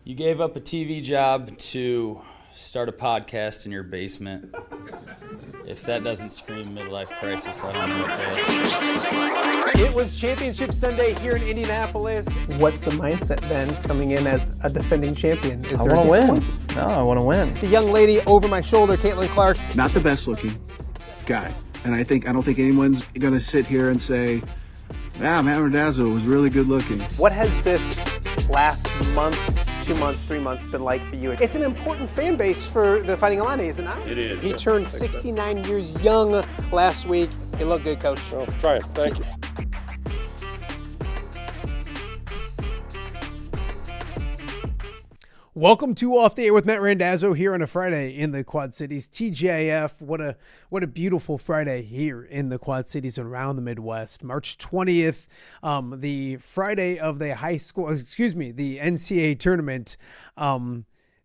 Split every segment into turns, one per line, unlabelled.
You gave up a TV job to start a podcast in your basement. If that doesn't scream midlife crisis, I don't know what does.
It was Championship Sunday here in Indianapolis. What's the mindset then coming in as a defending champion?
I want to win. No, I want to win.
The young lady over my shoulder, Caitlin Clark.
Not the best looking guy. And I don't think anyone's going to sit here and say, Matt Randazzo was really good looking.
What has this last month, 2 months, 3 months been like for you? It's an important fan base for the Fighting Illini, is it not?
It is.
He turned 69 years young last week. You look good, Coach.
Oh, try it. Thank you.
Welcome to Off the Air with Matt Randazzo here on a Friday in the Quad Cities. TGIF, what a beautiful Friday here in the Quad Cities around the Midwest. March 20th, the Friday of the the NCAA tournament.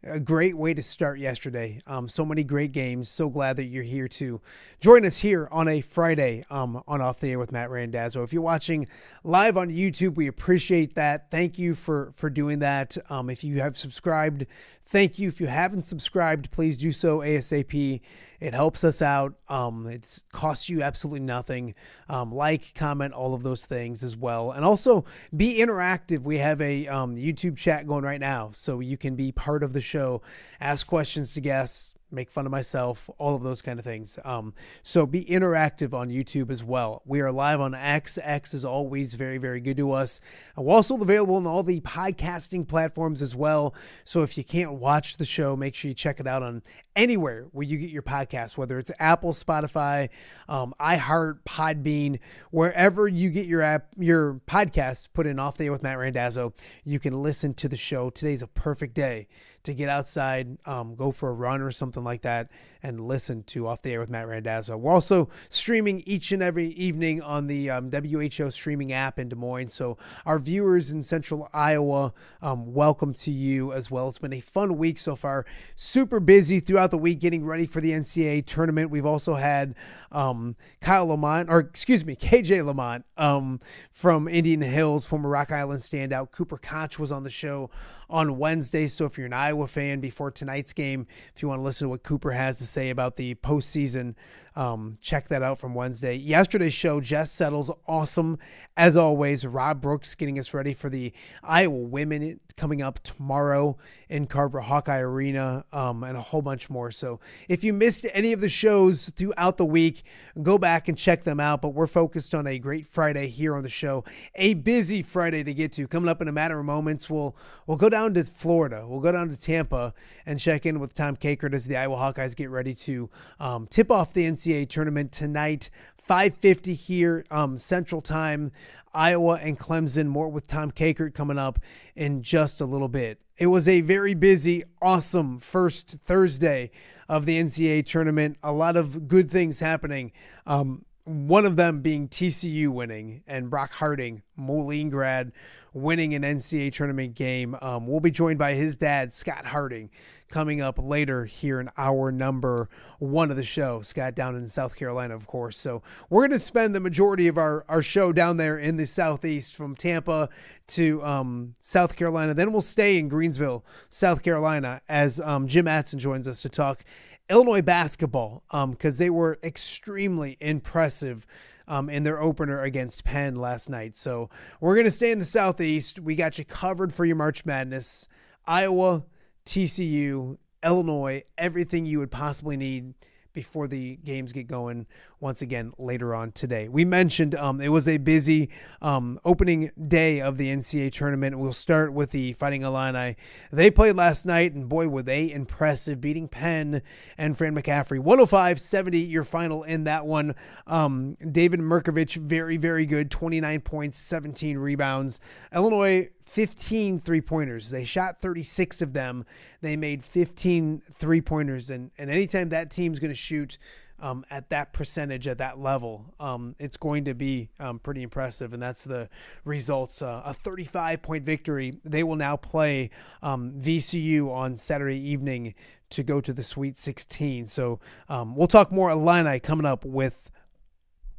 A great way to start yesterday. So many great games. So glad that you're here to join us here on a Friday on Off the Air with Matt Randazzo. If you're watching live on YouTube, we appreciate that. Thank you for doing that. If you have subscribed, thank you. If you haven't subscribed, please do so ASAP. It helps us out. It costs you absolutely nothing. Like, comment, all of those things as well. And also be interactive. We have a YouTube chat going right now, so you can be part of the show, ask questions to guests, make fun of myself, all of those kind of things. So be interactive on YouTube as well. We are live on X. X is always very, very good to us. And we're also available on all the podcasting platforms as well. So if you can't watch the show, make sure you check it out on anywhere where you get your podcast, whether it's Apple, Spotify, iHeart, Podbean, wherever you get your podcasts, put in Off the Air with Matt Randazzo. You can listen to the show. Today's a perfect day to get outside, go for a run or something like that, and listen to Off the Air with Matt Randazzo. We're also streaming each and every evening on the WHO streaming app in Des Moines. So our viewers in central Iowa, welcome to you as well. It's been a fun week so far. Super busy throughout the week getting ready for the NCAA tournament. We've also had KJ Lamont from Indian Hills, former Rock Island standout. Cooper Koch was on the show on Wednesday. So if you're an Iowa fan before tonight's game, if you want to listen to what Cooper has to say about the postseason, check that out from Wednesday. Yesterday's show, Jess Settles, awesome as always. Rob Brooks getting us ready for the Iowa women coming up tomorrow in Carver Hawkeye Arena, and a whole bunch more. So if you missed any of the shows throughout the week, go back and check them out. But we're focused on a great Friday here on the show, a busy Friday to get to. Coming up in a matter of moments, we'll go down to Florida. We'll go down to Tampa and check in with Tom Kakert as the Iowa Hawkeyes get ready to tip off the NCAA tournament tonight, 5:50 here Central Time. Iowa and Clemson. More with Tom Kakert coming up in just a little bit. It was a very busy, awesome first Thursday of the NCAA tournament. A lot of good things happening. One of them being TCU winning and Brock Harding, Moline grad, winning an NCAA tournament game. We'll be joined by his dad, Scott Harding, coming up later here in hour number 1 of the show. Scott down in South Carolina, of course. So we're going to spend the majority of our show down there in the Southeast, from Tampa to South Carolina. Then we'll stay in Greensville, South Carolina, as Jim Mattson joins us to talk Illinois basketball, because they were extremely impressive in their opener against Penn last night. So we're going to stay in the Southeast. We got you covered for your March Madness. Iowa, TCU, Illinois, everything you would possibly need before the games get going once again later on today. We mentioned it was a busy opening day of the NCAA tournament. We'll start with the Fighting Illini. They played last night, and boy, were they impressive, beating Penn and Fran McCaffrey. 105-70, your final in that one. David Merkovich, very, very good, 29 points, 17 rebounds. Illinois, 15 three-pointers. They shot 36 of them. They made 15 three-pointers. And anytime that team's going to shoot at that percentage, at that level, it's going to be pretty impressive. And that's the results. A 35-point victory. They will now play VCU on Saturday evening to go to the Sweet 16. So we'll talk more Illini coming up with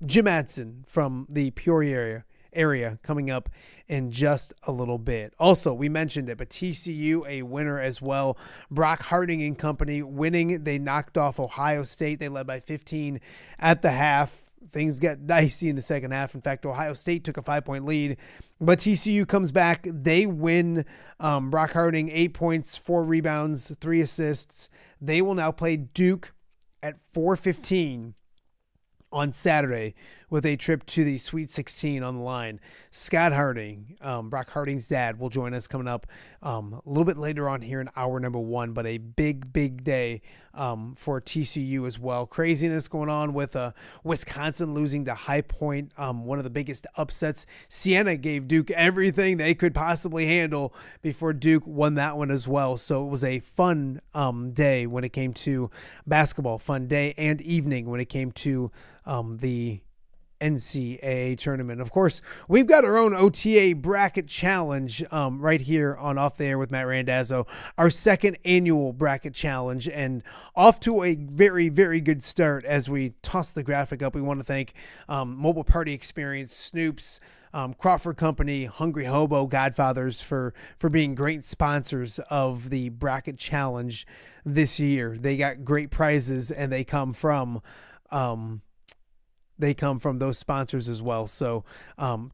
Jim Mattson from the Peoria area coming up in just a little bit. Also, we mentioned it, but TCU a winner as well. Brock Harding and company winning. They knocked off Ohio State. They led by 15 at the half. Things got dicey in the second half. In fact, Ohio State took a 5-point lead, but TCU comes back. They win. Brock Harding, 8 points, 4 rebounds, 3 assists. They will now play Duke at 4:15 on Saturday with a trip to the Sweet 16 on the line. Scott Harding, Brock Harding's dad, will join us coming up a little bit later on here in hour number 1, but a big day for TCU as well. Craziness going on with Wisconsin losing to High Point, one of the biggest upsets. Siena gave Duke everything they could possibly handle before Duke won that one as well. So it was a fun day when it came to basketball, fun day and evening when it came to the NCAA tournament. Of course, we've got our own OTA bracket challenge right here on Off the Air with Matt Randazzo, our second annual bracket challenge, and off to a very good start. As we toss the graphic up, we want to thank Mobile Party Experience, Snoops, Crawford Company, Hungry Hobo, Godfathers for being great sponsors of the bracket challenge this year. They got great prizes, and they come from those sponsors as well. So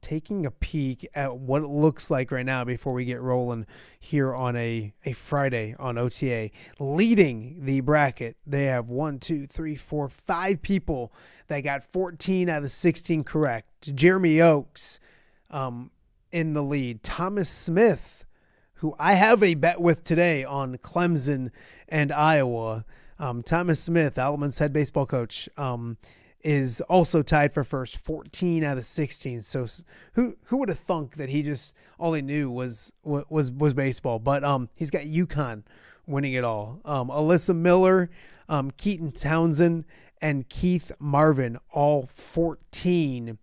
taking a peek at what it looks like right now before we get rolling here on a Friday on OTA. Leading the bracket, they have 5 people that got 14 out of 16 correct. Jeremy Oakes in the lead. Thomas Smith, who I have a bet with today on Clemson and Iowa. Thomas Smith, Alaman's head baseball coach, is also tied for first, 14 out of 16. So who would have thunk that he just all he knew was baseball? But he's got UConn winning it all. Alyssa Miller, Keaton Townsend, and Keith Marvin, all 14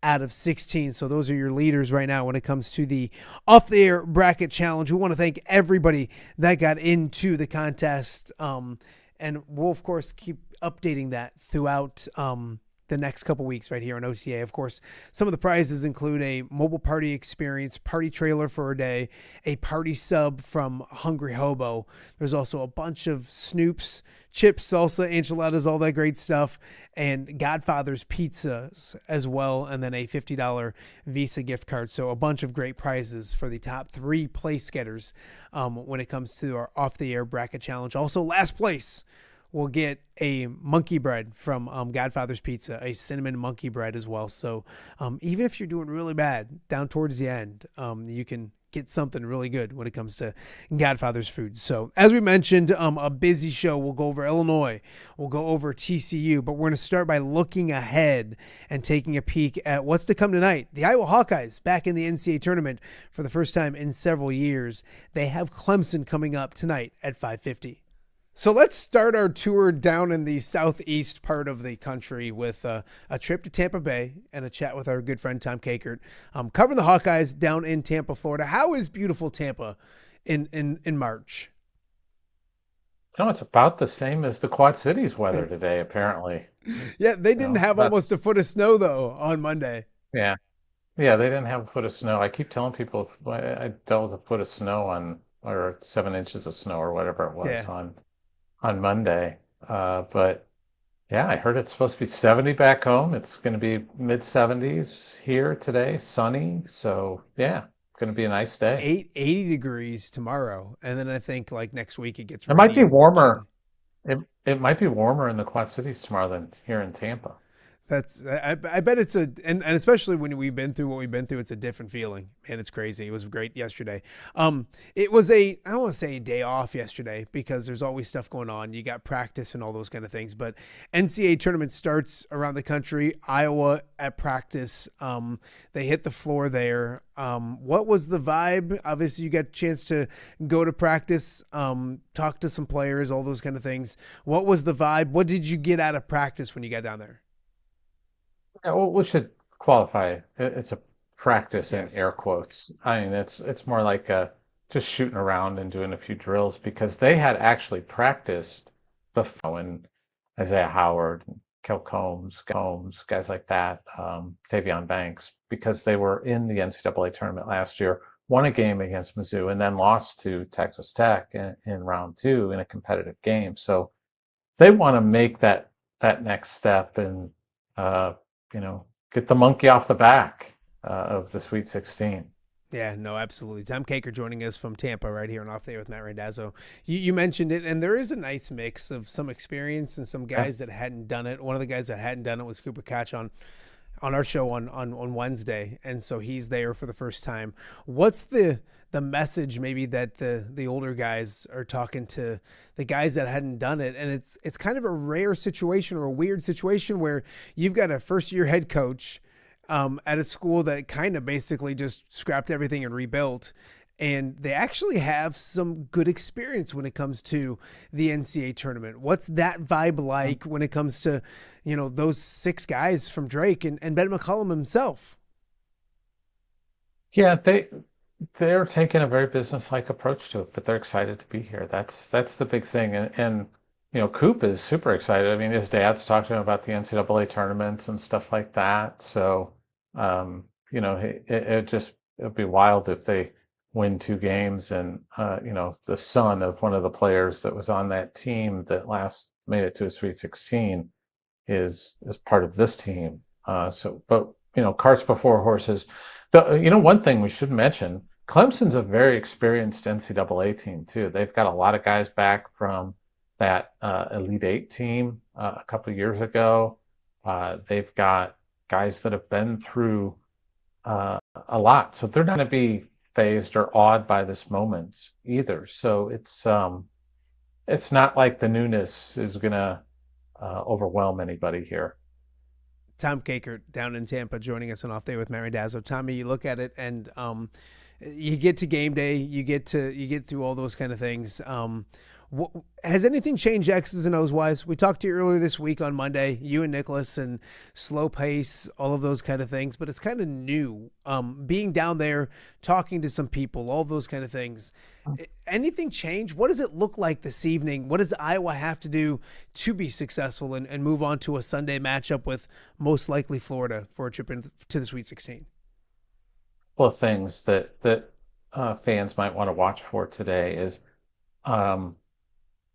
out of 16. So those are your leaders right now when it comes to the Off the Air bracket challenge. We want to thank everybody that got into the contest. And we'll, of course, keep updating that throughout the next couple weeks right here on OTA. Of course, some of the prizes include a mobile party experience, party trailer for a day, a party sub from Hungry Hobo. There's also a bunch of Snoops, chips, salsa, enchiladas, all that great stuff, and Godfather's pizzas as well, and then a $50 Visa gift card. So a bunch of great prizes for the top 3 place getters when it comes to our Off the Air bracket challenge. Also, last place will get a monkey bread from Godfather's Pizza, a cinnamon monkey bread as well. So even if you're doing really bad down towards the end, you can get something really good when it comes to Godfather's food. So as we mentioned, a busy show. We'll go over Illinois. We'll go over TCU, but we're going to start by looking ahead and taking a peek at what's to come tonight. The Iowa Hawkeyes back in the NCAA tournament for the first time in several years. They have Clemson coming up tonight at 5:50. So let's start our tour down in the southeast part of the country with a trip to Tampa Bay and a chat with our good friend Tom Kakert, covering the Hawkeyes down in Tampa, Florida. How is beautiful Tampa in March?
It's about the same as the Quad Cities weather today, apparently.
Yeah, they didn't have almost a foot of snow, though, on Monday.
Yeah, they didn't have a foot of snow. I keep telling people I dealt with a foot of snow or 7 inches of snow or whatever it was on Monday. But yeah, I heard it's supposed to be 70 back home. It's going to be mid-70s here today, sunny. So yeah, going to be a nice day.
80 degrees tomorrow. And then I think like next week it gets
It might be warmer. It might be warmer in the Quad Cities tomorrow than here in Tampa.
I bet it's and especially when we've been through what we've been through, it's a different feeling. Man, it's crazy. It was great yesterday. It was I don't want to say a day off yesterday because there's always stuff going on. You got practice and all those kind of things, but NCAA tournament starts around the country. Iowa at practice. They hit the floor there. What was the vibe? Obviously you got a chance to go to practice, talk to some players, all those kind of things. What was the vibe? What did you get out of practice when you got down there?
Yeah, well, we should qualify. It's a practice in air quotes. I mean, it's more like just shooting around and doing a few drills because they had actually practiced before, and Isaiah Howard, Kel Combs, guys like that, Tavion Banks, because they were in the NCAA tournament last year, won a game against Mizzou, and then lost to Texas Tech in round 2 in a competitive game. So they want to make that next step and get the monkey off the back of the Sweet 16.
Yeah, no, absolutely. Tom Kakert joining us from Tampa right here and Off the Air with Matt Randazzo. You mentioned it, and there is a nice mix of some experience and some guys that hadn't done it. One of the guys that hadn't done it was Cooper Koch on on our show on Wednesday, and so he's there for the first time. What's the message maybe that the older guys are talking to the guys that hadn't done it? And it's kind of a rare situation or a weird situation where you've got a first-year head coach at a school that kind of basically just scrapped everything and rebuilt, and they actually have some good experience when it comes to the NCAA tournament. What's that vibe like when it comes to, those 6 guys from Drake and Ben McCollum himself?
Yeah, they're taking a very business-like approach to it, but they're excited to be here. That's the big thing. And Coop is super excited. I mean, his dad's talked to him about the NCAA tournaments and stuff like that. So, it'd be wild if they win 2 games and, the son of one of the players that was on that team that last made it to a Sweet 16 is part of this team. But carts before horses. One thing we should mention, Clemson's a very experienced NCAA team too. They've got a lot of guys back from that Elite Eight team a couple of years ago. They've got guys that have been through a lot, so they're not going to be phased or awed by this moment either. So it's not like the newness is going to overwhelm anybody here.
Tom Kakert down in Tampa joining us on Off Day with Matt Randazzo. Tommy, you look at it and you get to game day, you get through all those kind of things. Has anything changed X's and O's wise? We talked to you earlier this week on Monday, you and Nicholas, and slow pace, all of those kind of things, but it's kind of new. Being down there, talking to some people, all those kind of things. Anything change? What does it look like this evening? What does Iowa have to do to be successful and move on to a Sunday matchup with most likely Florida for a trip into the Sweet 16?
Well, things that fans might want to watch for today is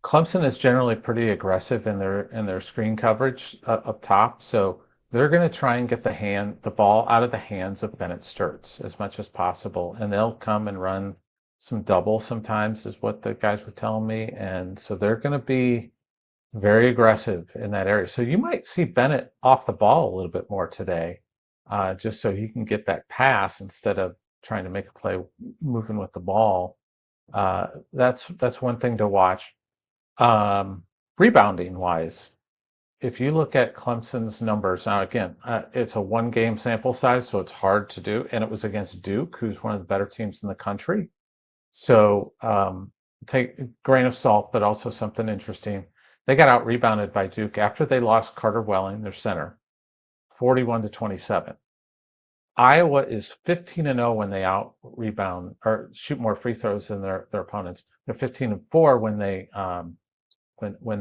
Clemson is generally pretty aggressive in their screen coverage up top, so they're going to try and get the ball out of the hands of Bennett Sturts as much as possible, and they'll come and run some double sometimes, is what the guys were telling me, and so they're going to be very aggressive in that area. So you might see Bennett off the ball a little bit more today, just so he can get that pass instead of trying to make a play moving with the ball. That's one thing to watch. Rebounding wise, if you look at Clemson's numbers, now again, it's a 1-game sample size, so it's hard to do, and it was against Duke, who's one of the better teams in the country. So take a grain of salt, but also something interesting. They got out rebounded by Duke after they lost Carter Welling, their center, 41-27. Iowa is 15-0 when they out rebound or shoot more free throws than their opponents. They're 15-4 when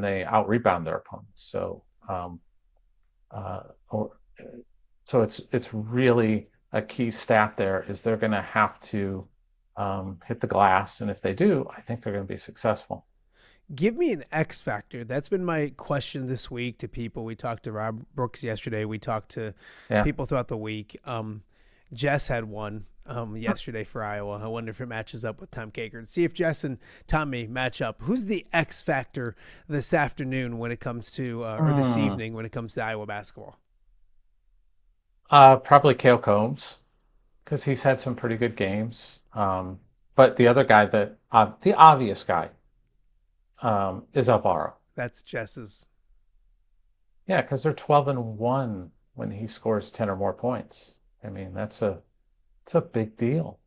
they out rebound their opponents. So so it's really a key stat there is they're going to have to hit the glass, and if they do, I think they're going to be successful.
Give me an X factor. That's been my question this week to people. We talked to Rob Brooks yesterday. We talked to people throughout the week. Jess had one yesterday for Iowa. I wonder if it matches up with Tom Kakert. See if Jess and Tommy match up. Who's the X factor this afternoon when it comes to, or this evening when it comes to Iowa basketball?
Probably Cale Combs, because he's had some pretty good games. But the other guy the obvious guy, is Alvaro.
That's Jess's.
Yeah, because they're 12-1 when he scores 10 or more points. I mean, it's a big deal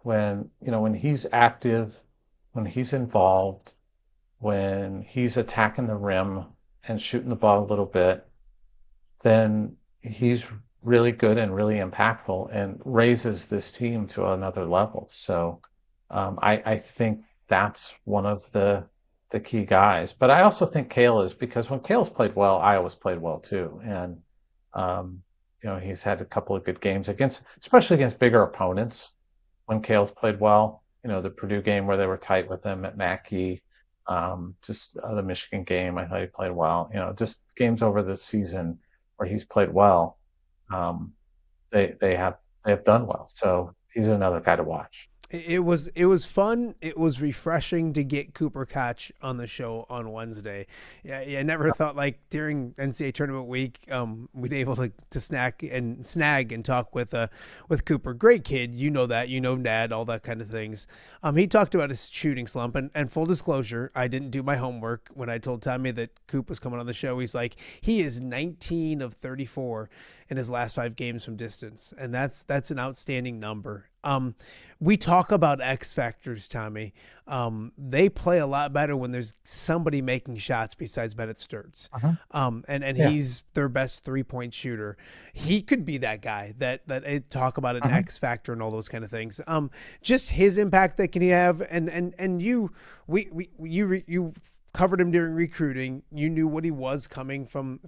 when he's active, when he's involved, when he's attacking the rim and shooting the ball a little bit, then he's really good and really impactful and raises this team to another level. So I think that's one of the key guys. But I also think Cale is, because when Cale's played well, Iowa's played well too. And, he's had a couple of good games especially against bigger opponents when Cale's played well. The Purdue game where they were tight with him at Mackey, just the Michigan game, I thought he played well. Just games over the season where he's played well, they have done well. So he's another guy to watch.
It was fun. It was refreshing to get Cooper Koch on the show on Wednesday. Yeah, I never thought like during NCAA tournament week, we'd be able to snag and talk with Cooper. Great kid, you know that, Dad, all that kind of things. He talked about his shooting slump, and full disclosure, I didn't do my homework when I told Tommy that Coop was coming on the show. He's like, he is 19 of 34 in his last 5 games from distance, and that's an outstanding number. We talk about X factors, Tommy. They play a lot better when there's somebody making shots besides Bennett Sturtz. And he's their best 3-point shooter. He could be that guy that talk about an X factor and all those kind of things. Just his impact that can he have, and you covered him during recruiting. You knew what he was coming from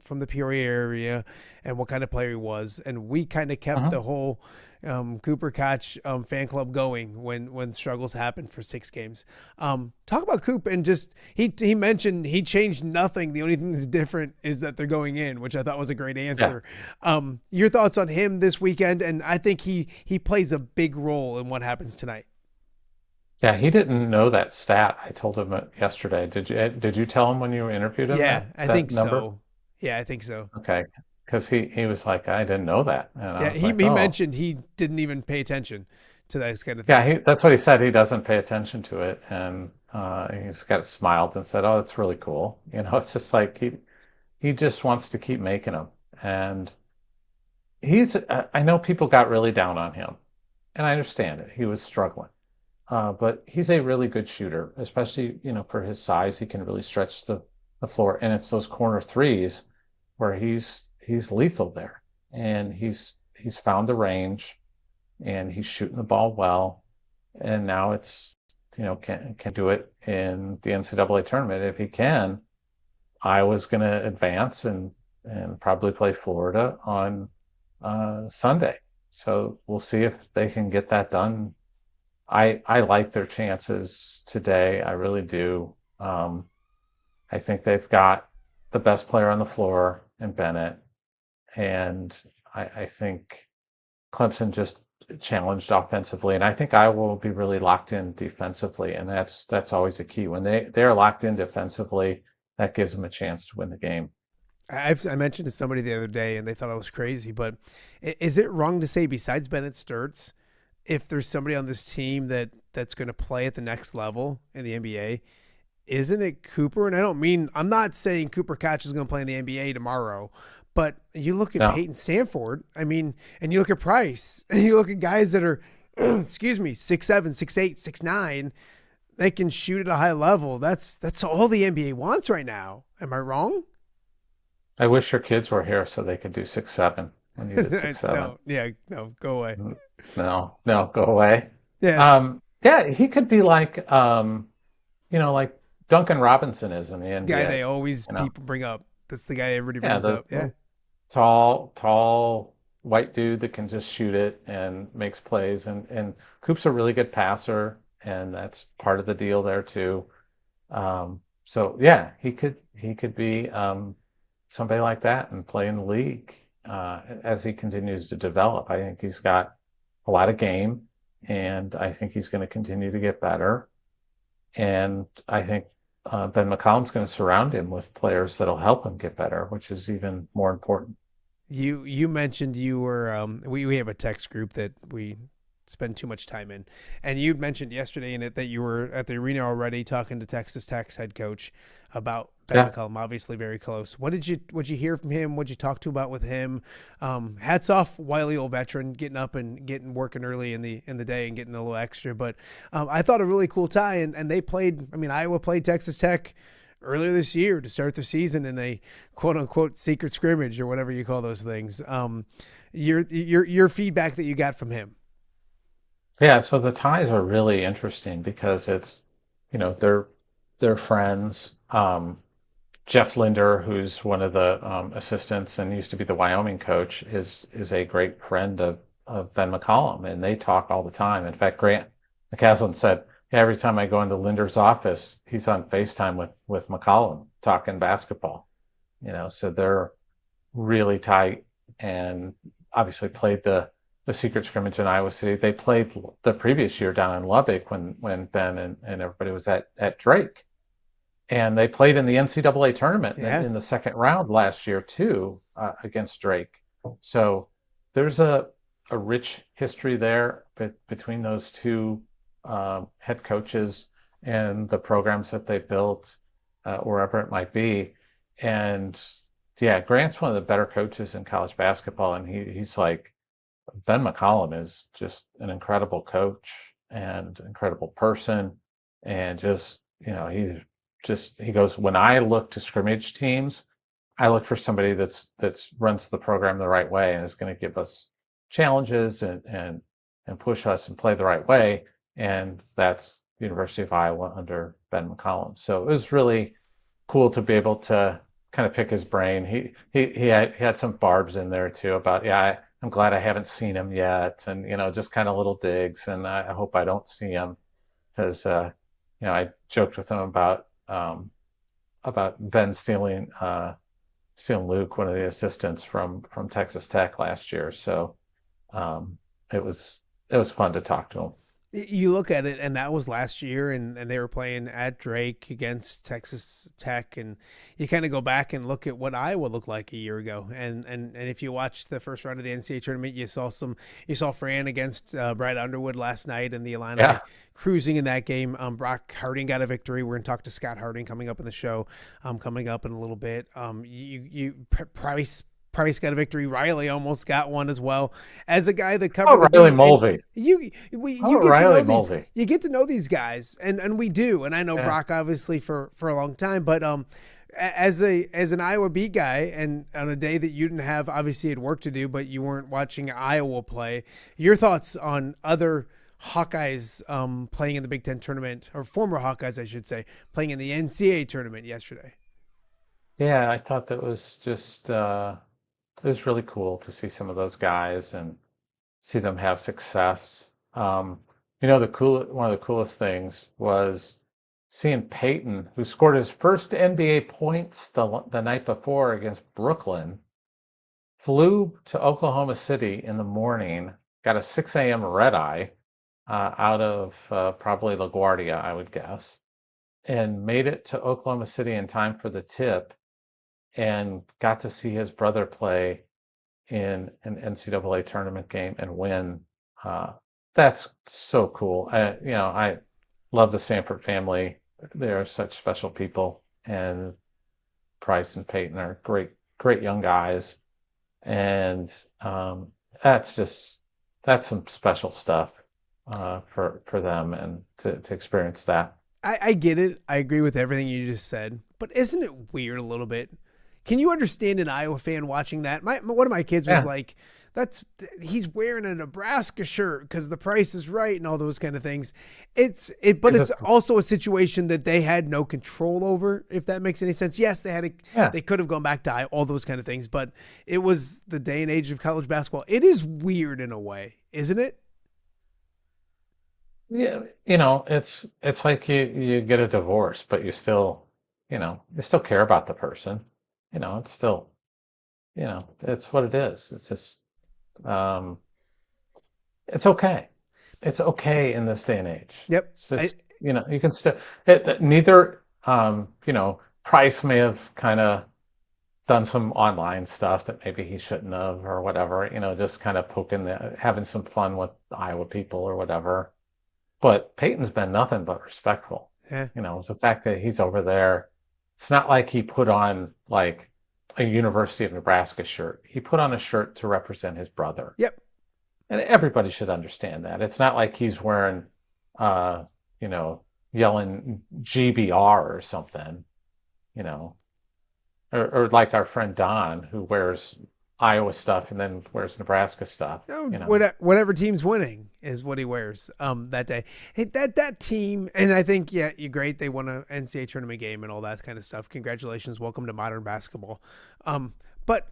the Peoria area and what kind of player he was, and we kind of kept the whole Cooper Koch fan club going when struggles happened for 6 games. Talk about Coop, and just he mentioned he changed nothing. The only thing that's different is that they're going in, which I thought was a great answer. Your thoughts on him this weekend? And I think he plays a big role in what happens tonight.
Yeah, he didn't know that stat. I told him yesterday. Did you tell him when you interviewed him?
Yeah, I think
number?
so. Yeah, I think so.
Okay, because he was like, I didn't know that. And
he mentioned he didn't even pay attention to those kind of things.
Yeah, that's what he said. He doesn't pay attention to it, and he's got smiled and said, "Oh, that's really cool." It's just like he just wants to keep making them, and I know people got really down on him, and I understand it. He was struggling. But he's a really good shooter, especially, for his size. He can really stretch the floor. And it's those corner threes where he's lethal there. And he's found the range, and he's shooting the ball well. And now it's, can do it in the NCAA tournament. If he can, Iowa's going to advance and probably play Florida on Sunday. So we'll see if they can get that done. I like their chances today. I really do. I think they've got the best player on the floor in Bennett. And I think Clemson just challenged offensively. And I think Iowa will be really locked in defensively. And that's always a key. When they're locked in defensively, that gives them a chance to win the game.
I mentioned to somebody the other day, and they thought I was crazy, but is it wrong to say besides Bennett Sturtz, if there's somebody on this team that's going to play at the next level in the NBA, isn't it Cooper? And I'm not saying Cooper Koch is going to play in the NBA tomorrow, but you look at Peyton Sanford, and you look at Price, and you look at guys that are, 6'7", 6'8", 6'9", they can shoot at a high level. That's all the NBA wants right now. Am I wrong?
I wish your kids were here so they could do 6'7" when you did 6'7".
No, go away.
No, go away.
Yes.
He could be like, like Duncan Robinson is in the NBA.
The guy they always people bring up. That's the guy everybody brings up. Yeah.
Tall white dude that can just shoot it and makes plays. And Coop's a really good passer, and that's part of the deal there too. So yeah, he could be somebody like that and play in the league as he continues to develop. I think he's got a lot of game, and I think he's going to continue to get better. And I think Ben McCollum's going to surround him with players that'll help him get better, which is even more important.
You mentioned you were we have a text group that we spend too much time in, and you mentioned yesterday in it that you were at the arena already talking to Texas Tech's head coach about Ben McCollum, obviously very close. What'd you hear from him? What'd you talk to about with him? Hats off, wily old veteran, getting up and working early in the day and getting a little extra. But I thought a really cool tie, and they played. Iowa played Texas Tech earlier this year to start the season in a quote unquote secret scrimmage or whatever you call those things. Your feedback that you got from him.
Yeah, so the ties are really interesting because it's, they're friends. Jeff Linder, who's one of the assistants and used to be the Wyoming coach, is a great friend of Ben McCollum, and they talk all the time. In fact, Grant McCaslin said, every time I go into Linder's office, he's on FaceTime with McCollum talking basketball. So they're really tight, and obviously played the a secret scrimmage in Iowa City. They played the previous year down in Lubbock when Ben and everybody was at Drake. And they played in the NCAA tournament in the second round last year too, against Drake. So there's a rich history there between those two head coaches and the programs that they built, wherever it might be. And yeah, Grant's one of the better coaches in college basketball, and he's like, Ben McCollum is just an incredible coach and incredible person, and just, you know, he goes, when I look to scrimmage teams, I look for somebody that's runs the program the right way and is going to give us challenges and push us and play the right way. And that's the University of Iowa under Ben McCollum. So it was really cool to be able to kind of pick his brain. He had some barbs in there too about, I'm glad I haven't seen him yet, and just kind of little digs, and I hope I don't see him, because I joked with him about Ben stealing Luke, one of the assistants from Texas Tech last year. So it was fun to talk to him.
You look at it, and that was last year, and they were playing at Drake against Texas Tech, and you kind of go back and look at what Iowa looked like a year ago, and if you watched the first round of the NCAA tournament, you saw Fran against Brad Underwood last night, and the Illini cruising in that game. Brock Harding got a victory. We're going to talk to Scott Harding coming up in the show, coming up in a little bit. Price got a victory. Riley almost got one as well. As a guy that covered
Riley Mulvey.
You get to know these guys, and we do. And I know Brock obviously for a long time, but as an Iowa beat guy, and on a day that you didn't have, obviously you had work to do, but you weren't watching Iowa play. Your thoughts on other Hawkeyes playing in the Big Ten tournament, or former Hawkeyes, I should say, playing in the NCAA tournament yesterday? Yeah,
I thought that was just. It was really cool to see some of those guys and see them have success. One of the coolest things was seeing Peyton, who scored his first NBA points the night before against Brooklyn, flew to Oklahoma City in the morning, got a 6 a.m. red eye out of probably LaGuardia, I would guess, and made it to Oklahoma City in time for the tip, and got to see his brother play in an NCAA tournament game and win. That's so cool. I love the Sanford family. They're such special people, and Price and Peyton are great young guys. And that's some special stuff for them, and to experience that.
I get it. I agree with everything you just said, but isn't it weird a little bit? Can you understand an Iowa fan watching that? One of my kids was like, he's wearing a Nebraska shirt because the price is right and all those kind of things. It's also a situation that they had no control over, if that makes any sense. Yes, they could have gone back to Iowa, all those kind of things, but it was the day and age of college basketball. It is weird in a way, isn't it?
Yeah, it's like you get a divorce, but you still care about the person. It's still, it's what it is. It's just, it's okay. It's okay in this day and age.
Yep.
It's just, you can still, neither, Price may have kind of done some online stuff that maybe he shouldn't have, or whatever, just kind of having some fun with Iowa people or whatever. But Peyton's been nothing but respectful.
Yeah.
The fact that he's over there, it's not like he put on like a University of Nebraska shirt. He put on a shirt to represent his brother.
Yep.
And everybody should understand that. It's not like he's wearing, yelling GBR or something, or like our friend Don, who wears Iowa stuff and then wears Nebraska stuff.
Whatever team's winning is what he wears that day. Hey, that team, and I think, you're great. They won an NCAA tournament game and all that kind of stuff. Congratulations. Welcome to modern basketball. But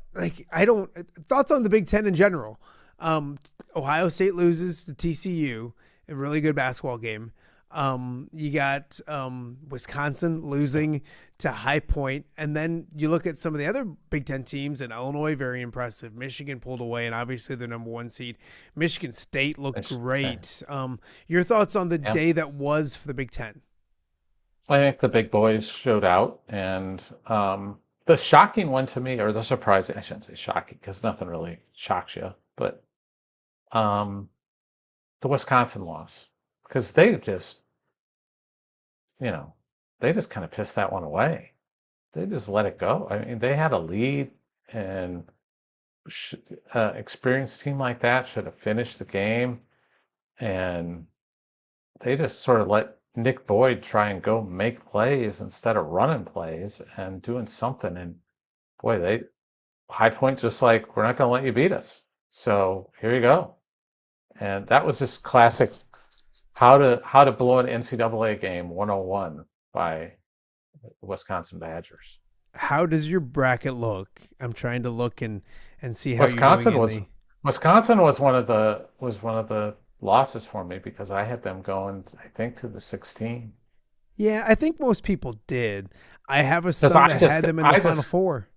thoughts on the Big Ten in general. Ohio State loses to TCU, a really good basketball game. You got Wisconsin losing to High Point, and then you look at some of the other Big Ten teams, and Illinois, very impressive. Michigan pulled away, and obviously they're number 1 seed. Michigan State looked great. Your thoughts on the day that was for the Big Ten?
I think the big boys showed out, and the shocking one to me, or the surprising, I shouldn't say shocking because nothing really shocks you, but the Wisconsin loss, because they just, they just kind of pissed that one away. They just let it go. I mean, they had a lead, and experienced team like that should have finished the game, and they just sort of let Nick Boyd try and go make plays instead of running plays and doing something. And boy, High Point just like, we're not going to let you beat us. So here you go. And that was just classic how to blow an NCAA game 101 by the Wisconsin Badgers.
How does your bracket look? I'm trying to look and see how
Wisconsin
you're
was
doing
Wisconsin was one of the losses for me because I had them going, I think, to the 16.
Yeah, I think most people did. I have a son that had them in the Final Four.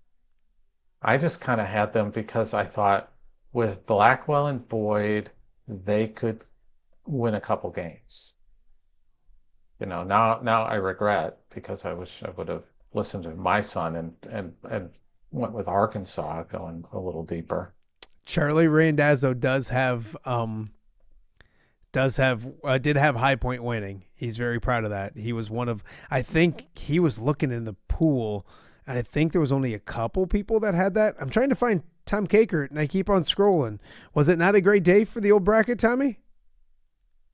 I just kind of had them because I thought with Blackwell and Boyd, they could win a couple games. Now I regret because I wish I would have listened to my son and went with Arkansas going a little deeper.
Charlie Randazzo did have High Point winning. He's very proud of that. He was I think he was looking in the pool, and I think there was only a couple people that had that. I'm trying to find Tom Kakert, and I keep on scrolling. Was it not a great day for the old bracket, Tommy?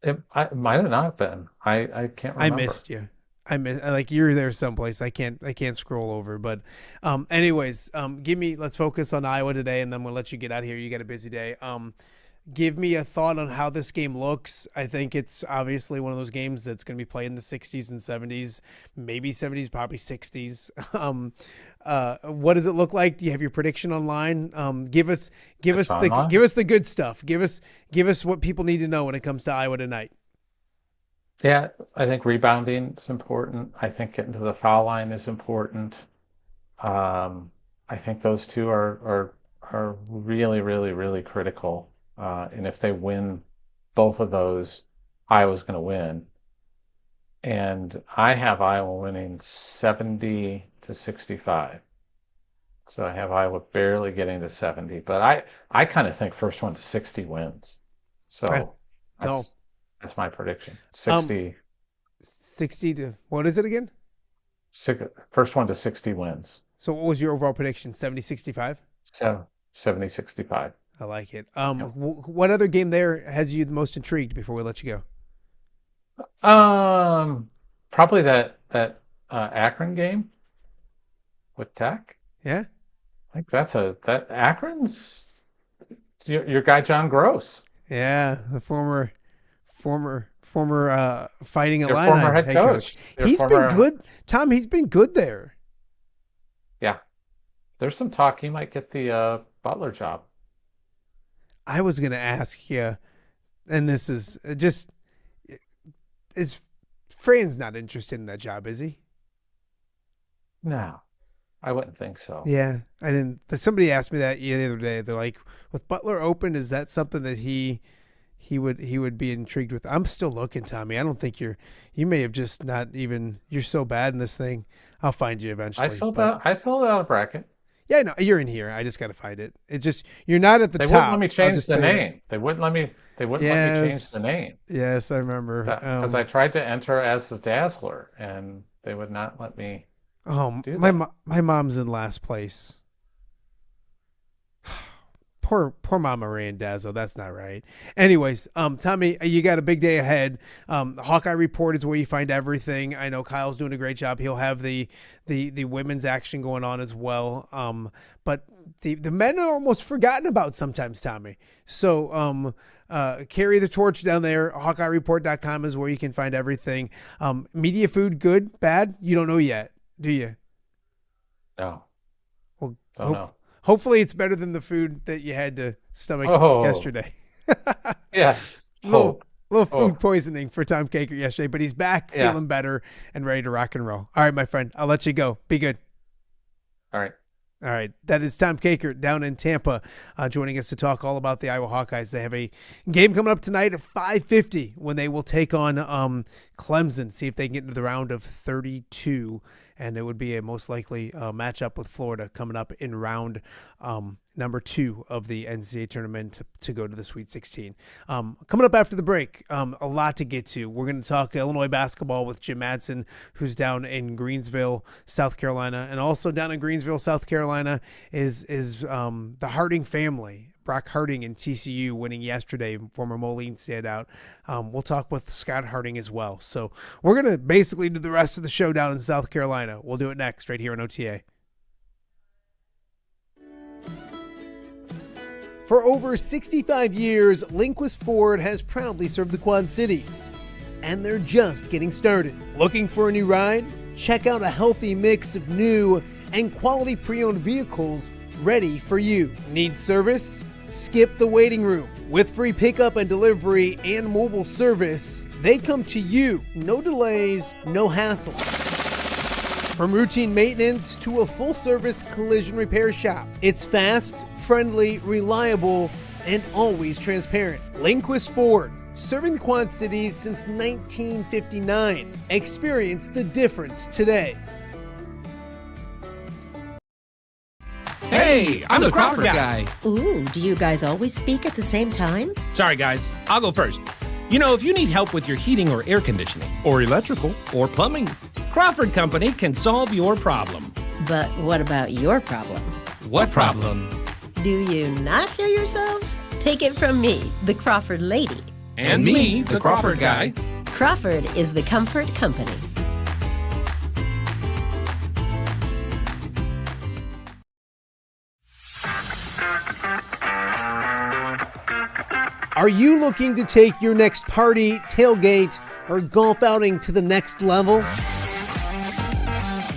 It might have not been. I can't remember.
I missed you. Like you're there someplace. I can't scroll over. But anyways, let's focus on Iowa today, and then we'll let you get out of here. You got a busy day. Give me a thought on how this game looks. I think it's obviously one of those games that's going to be played in the 60s and 70s, maybe 70s, probably 60s. What does it look like? Do you have your prediction online? Give us the good stuff. Give us what people need to know when it comes to Iowa tonight.
Yeah, I think rebounding is important. I think getting to the foul line is important. I think those two are really, really, really critical. And if they win both of those, Iowa's going to win. And I have Iowa winning 70-65. So I have Iowa barely getting to 70. But I kind of think first one to 60 wins. So that's my prediction. 60
to, what is it again?
First one to 60 wins.
So what was your overall prediction? 70-65?
70-65.
I like it. What other game there has you the most intrigued before we let you
go? Probably that Akron game with Tech.
Yeah.
I think that Akron's your guy John Gross.
Yeah, the former Fighting Illini
former head coach.
He's been good. Tom, he's been good there.
Yeah. There's some talk he might get the Butler job.
I was going to ask you, and this is Fran's not interested in that job, is he?
No, I wouldn't think so.
Yeah, I didn't. Somebody asked me that the other day. They're like, with Butler open, is that something that he would be intrigued with? I'm still looking, Tommy. I don't think you may have just not even, you're so bad in this thing. I'll find you eventually.
I filled out a bracket.
Yeah, no, you're in here. I just got to find it. It's just, you're not at the top.
They wouldn't let me change the name. They wouldn't let me change the name.
Yes, I remember.
Because I tried to enter as the Dazzler, and they would not let me do that.
My mom's in last place. Poor Mama Randazzo. That's not right. Anyways, Tommy, you got a big day ahead. The Hawkeye Report is where you find everything. I know Kyle's doing a great job. He'll have the women's action going on as well. But the men are almost forgotten about sometimes, Tommy. So carry the torch down there. HawkeyeReport.com is where you can find everything. Media food, good, bad? You don't know yet, do you?
No.
Well,
don't know.
Hopefully it's better than the food that you had to stomach yesterday.
Yes.
Little A little food poisoning for Tom Kakert yesterday, but he's back,
Yeah.
feeling better, and ready to rock and roll. All right, my friend, I'll let you go. Be good.
All right.
All right, that is Tom Kakert down in Tampa, joining us to talk all about the Iowa Hawkeyes. They have a game coming up tonight at 5:50 when they will take on Clemson, see if they can get into the round of 32, and it would be a most likely matchup with Florida coming up in round number 2 of the NCAA tournament to go to the Sweet 16. Coming up after the break, a lot to get to. We're going to talk Illinois basketball with Jim Mattson, who's down in Greensville, South Carolina, and also down in Greensville, South Carolina is the Harding family. Brock Harding and TCU winning yesterday, former Moline standout. We'll talk with Scott Harding as well. So we're going to basically do the rest of the show down in South Carolina. We'll do it next right here on OTA. For over 65 years, Lindquist Ford has proudly served the Quad Cities. And they're just getting started. Looking for a new ride? Check out a healthy mix of new and quality pre-owned vehicles ready for you. Need service? Skip the waiting room. With free pickup and delivery and mobile service, they come to you. No delays, no hassle. From routine maintenance to a full-service collision repair shop, it's fast, friendly, reliable, and always transparent. Lindquist Ford, serving the Quad Cities since 1959. Experience the difference today.
Hey, I'm the Crawford guy.
Ooh, do you guys always speak at the same time?
Sorry, guys. I'll go first. You know, if you need help with your heating or air conditioning, or electrical, or plumbing, Crawford Company can solve your problem.
But what about your problem?
What problem?
Do you not hear yourselves? Take it from me, the Crawford lady.
And me, the Crawford guy.
Crawford is the comfort company.
Are you looking to take your next party, tailgate, or golf outing to the next level?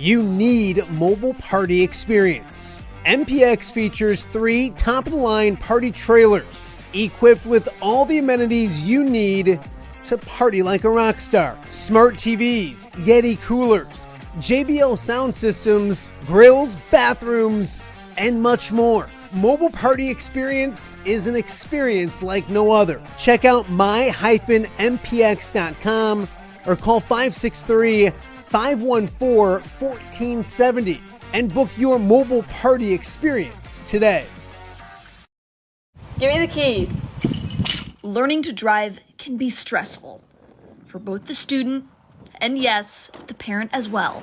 You need mobile party experience. MPX features 3 top-of-the-line party trailers equipped with all the amenities you need to party like a rock star. Smart TVs, Yeti coolers, JBL sound systems, grills, bathrooms, and much more. Mobile party experience is an experience like no other. Check out my-mpx.com or call 563-514-1470 and book your mobile party experience today.
Give me the keys. Learning to drive can be stressful for both the student and, yes, the parent as well.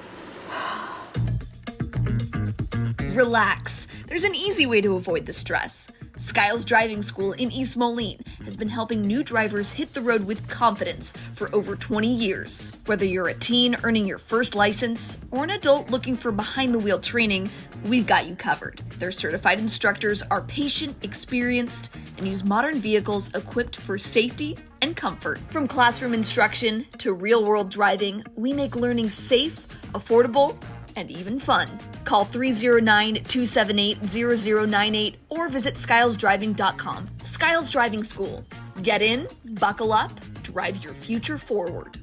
Relax. There's an easy way to avoid the stress. Skiles Driving School in East Moline has been helping new drivers hit the road with confidence for over 20 years. Whether you're a teen earning your first license or an adult looking for behind-the-wheel training, we've got you covered. Their certified instructors are patient, experienced, and use modern vehicles equipped for safety and comfort. From classroom instruction to real-world driving, we make learning safe, affordable, and even fun. Call 309-278-0098 or visit skylesdriving.com. Skiles Driving School. Get in, buckle up, drive your future forward.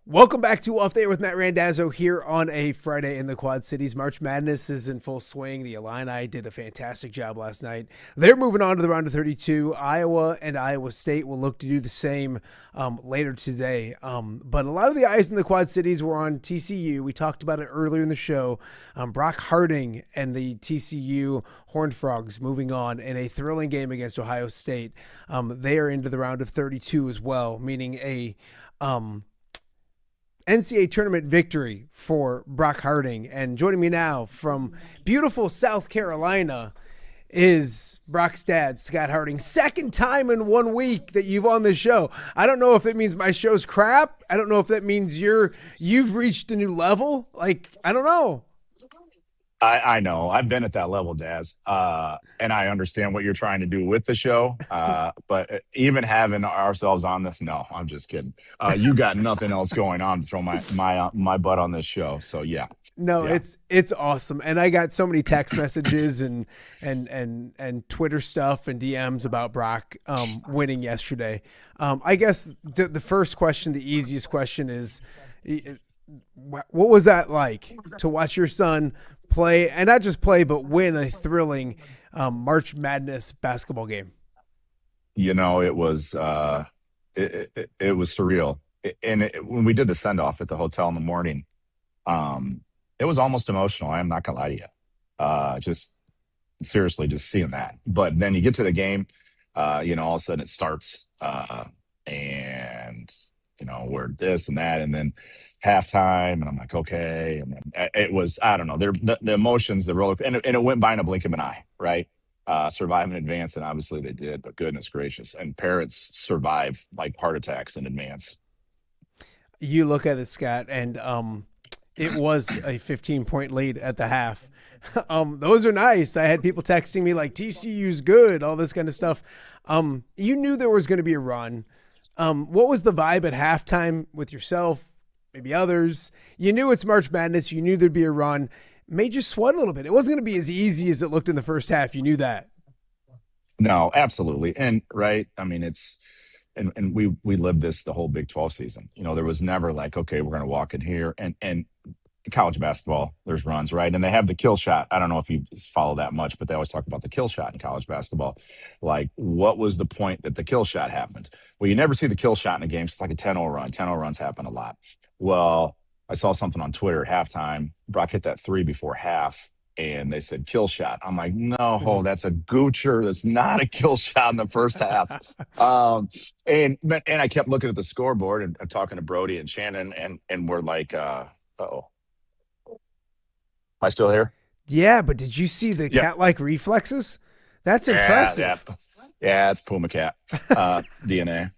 Welcome back to Off the Air with Matt Randazzo here on a Friday in the Quad Cities. March Madness is in full swing. The Illini did a fantastic job last night. They're moving on to the round of 32. Iowa and Iowa State will look to do the same later today. But a lot of the eyes in the Quad Cities were on TCU. We talked about it earlier in the show. Brock Harding and the TCU Horned Frogs moving on in a thrilling game against Ohio State. They are into the round of 32 as well, meaning a NCAA tournament victory for Brock Harding. And joining me now from beautiful South Carolina is Brock's dad, Scott Harding. Second time in 1 week that you've on the show. I don't know if that means my show's crap. I don't know if that means you've reached a new level. Like, I don't know.
I know. I've been at that level, Daz. And I understand what you're trying to do with the show. But even having ourselves on this, no, I'm just kidding. You got nothing else going on to throw my butt on this show. So yeah.
No,
Yeah.
it's awesome. And I got so many text messages and Twitter stuff and DMs about Brock winning yesterday. I guess the first question, the easiest question is, what was that like to watch your son play, and not just play, but win a thrilling March Madness basketball game?
You know, it was it was surreal. When we did the send off at the hotel in the morning, it was almost emotional. I am not gonna lie to you. Just seriously, just seeing that. But then you get to the game, you know, all of a sudden it starts, and you know, we're this and that, and then halftime, and I'm like, okay. And then it was, I don't know, the emotions, the roller, and it went by in a blink of an eye, right? Survive in advance, and obviously they did, but goodness gracious. And parents survive like heart attacks in advance.
You look at it, Scott, and it was a 15-point lead at the half. Those are nice. I had people texting me like, TCU's good, all this kind of stuff. You knew there was going to be a run. What was the vibe at halftime with yourself, maybe others? You knew it's March Madness. You knew there'd be a run. Made you sweat a little bit. It wasn't going to be as easy as it looked in the first half. You knew that.
No, absolutely. And right, I mean, it's, and we lived this the whole Big 12 season. You know, there was never like, okay, we're going to walk in here, and college basketball, there's runs, right? And they have the kill shot. I don't know if you follow that much, but they always talk about the kill shot in college basketball. Like, what was the point that the kill shot happened? Well, you never see the kill shot in a game. It's like a 10-0 run. 10-0 runs happen a lot. Well, I saw something on Twitter at halftime. Brock hit that three before half, and they said kill shot. I'm like, no, that's a goocher. That's not a kill shot in the first half. And I kept looking at the scoreboard and talking to Brody and Shannon, and we're like, uh-oh. Am I still here?
Yeah, but did you see the cat-like reflexes? That's impressive.
Yeah, it's Puma Cat DNA.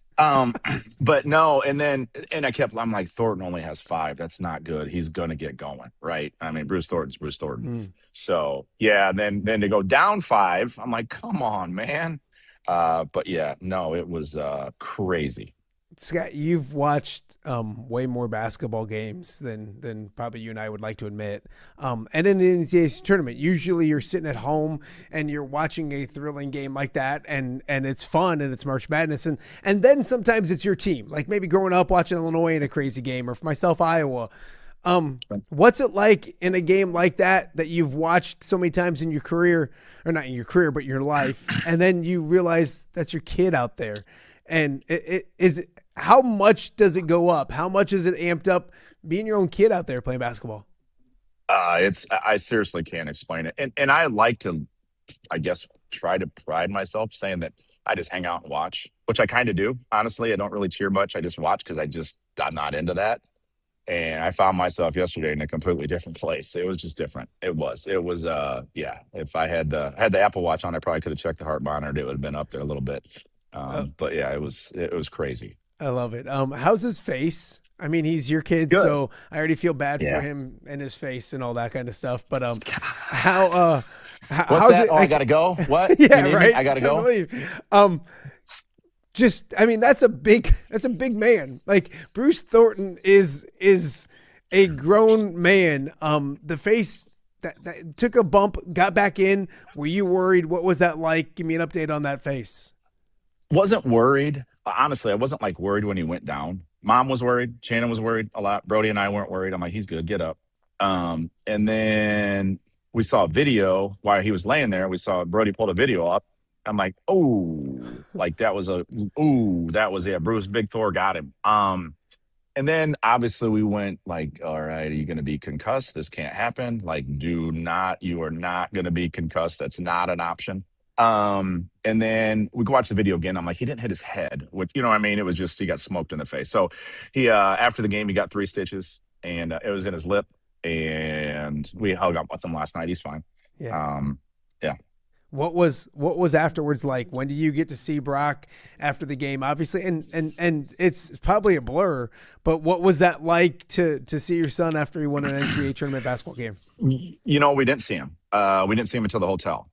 But no, and I'm like, Thornton only has 5. That's not good. He's gonna get going, right? I mean, Bruce Thornton's Bruce Thornton. So yeah, then to go down 5, I'm like, come on, man. But yeah, no, it was crazy.
Scott, you've watched way more basketball games than probably you and I would like to admit. And in the NCAA tournament, usually you're sitting at home and you're watching a thrilling game like that, and it's fun and it's March Madness. And then sometimes it's your team, like maybe growing up watching Illinois in a crazy game, or for myself, Iowa. What's it like in a game like that you've watched so many times in your career, or not in your career, but your life, and then you realize that's your kid out there? And how much does it go up? How much is it amped up being your own kid out there playing basketball?
I seriously can't explain it. And I like to, I guess, try to pride myself saying that I just hang out and watch, which I kind of do. Honestly, I don't really cheer much. I just watch because I'm not into that. And I found myself yesterday in a completely different place. It was just different. It was, yeah. If I had the Apple Watch on, I probably could have checked the heart monitor. It would have been up there a little bit. But yeah, it was crazy.
I love it. How's his face? I mean, he's your kid,
Good.
So I already feel bad for him and his face and all that kind of stuff. But how's
that?
it?
I gotta go. What?
Yeah, right.
I gotta go.
That's a big man. Like, Bruce Thornton is a grown man. The face that took a bump, got back in. Were you worried? What was that like? Give me an update on that face.
Wasn't worried. Honestly, I wasn't like worried when he went down. Mom was worried. Shannon was worried a lot. Brody and I weren't worried. I'm like, he's good. Get up. And then we saw a video while he was laying there. We saw Brody pulled a video up. I'm like, oh, like that was Bruce, Big Thor got him. And then obviously we went like, all right, are you going to be concussed? This can't happen. Like, you are not going to be concussed. That's not an option. And then we could watch the video again. I'm like, he didn't hit his head, which, you know what I mean? It was just, he got smoked in the face. So he, after the game, he got 3 stitches, and it was in his lip, and we hung up with him last night. He's fine.
Yeah.
Yeah.
What was afterwards like? When do you get to see Brock after the game? Obviously, and it's probably a blur, but what was that like to see your son after he won an NCAA tournament basketball game?
You know, we didn't see him. We didn't see him until the hotel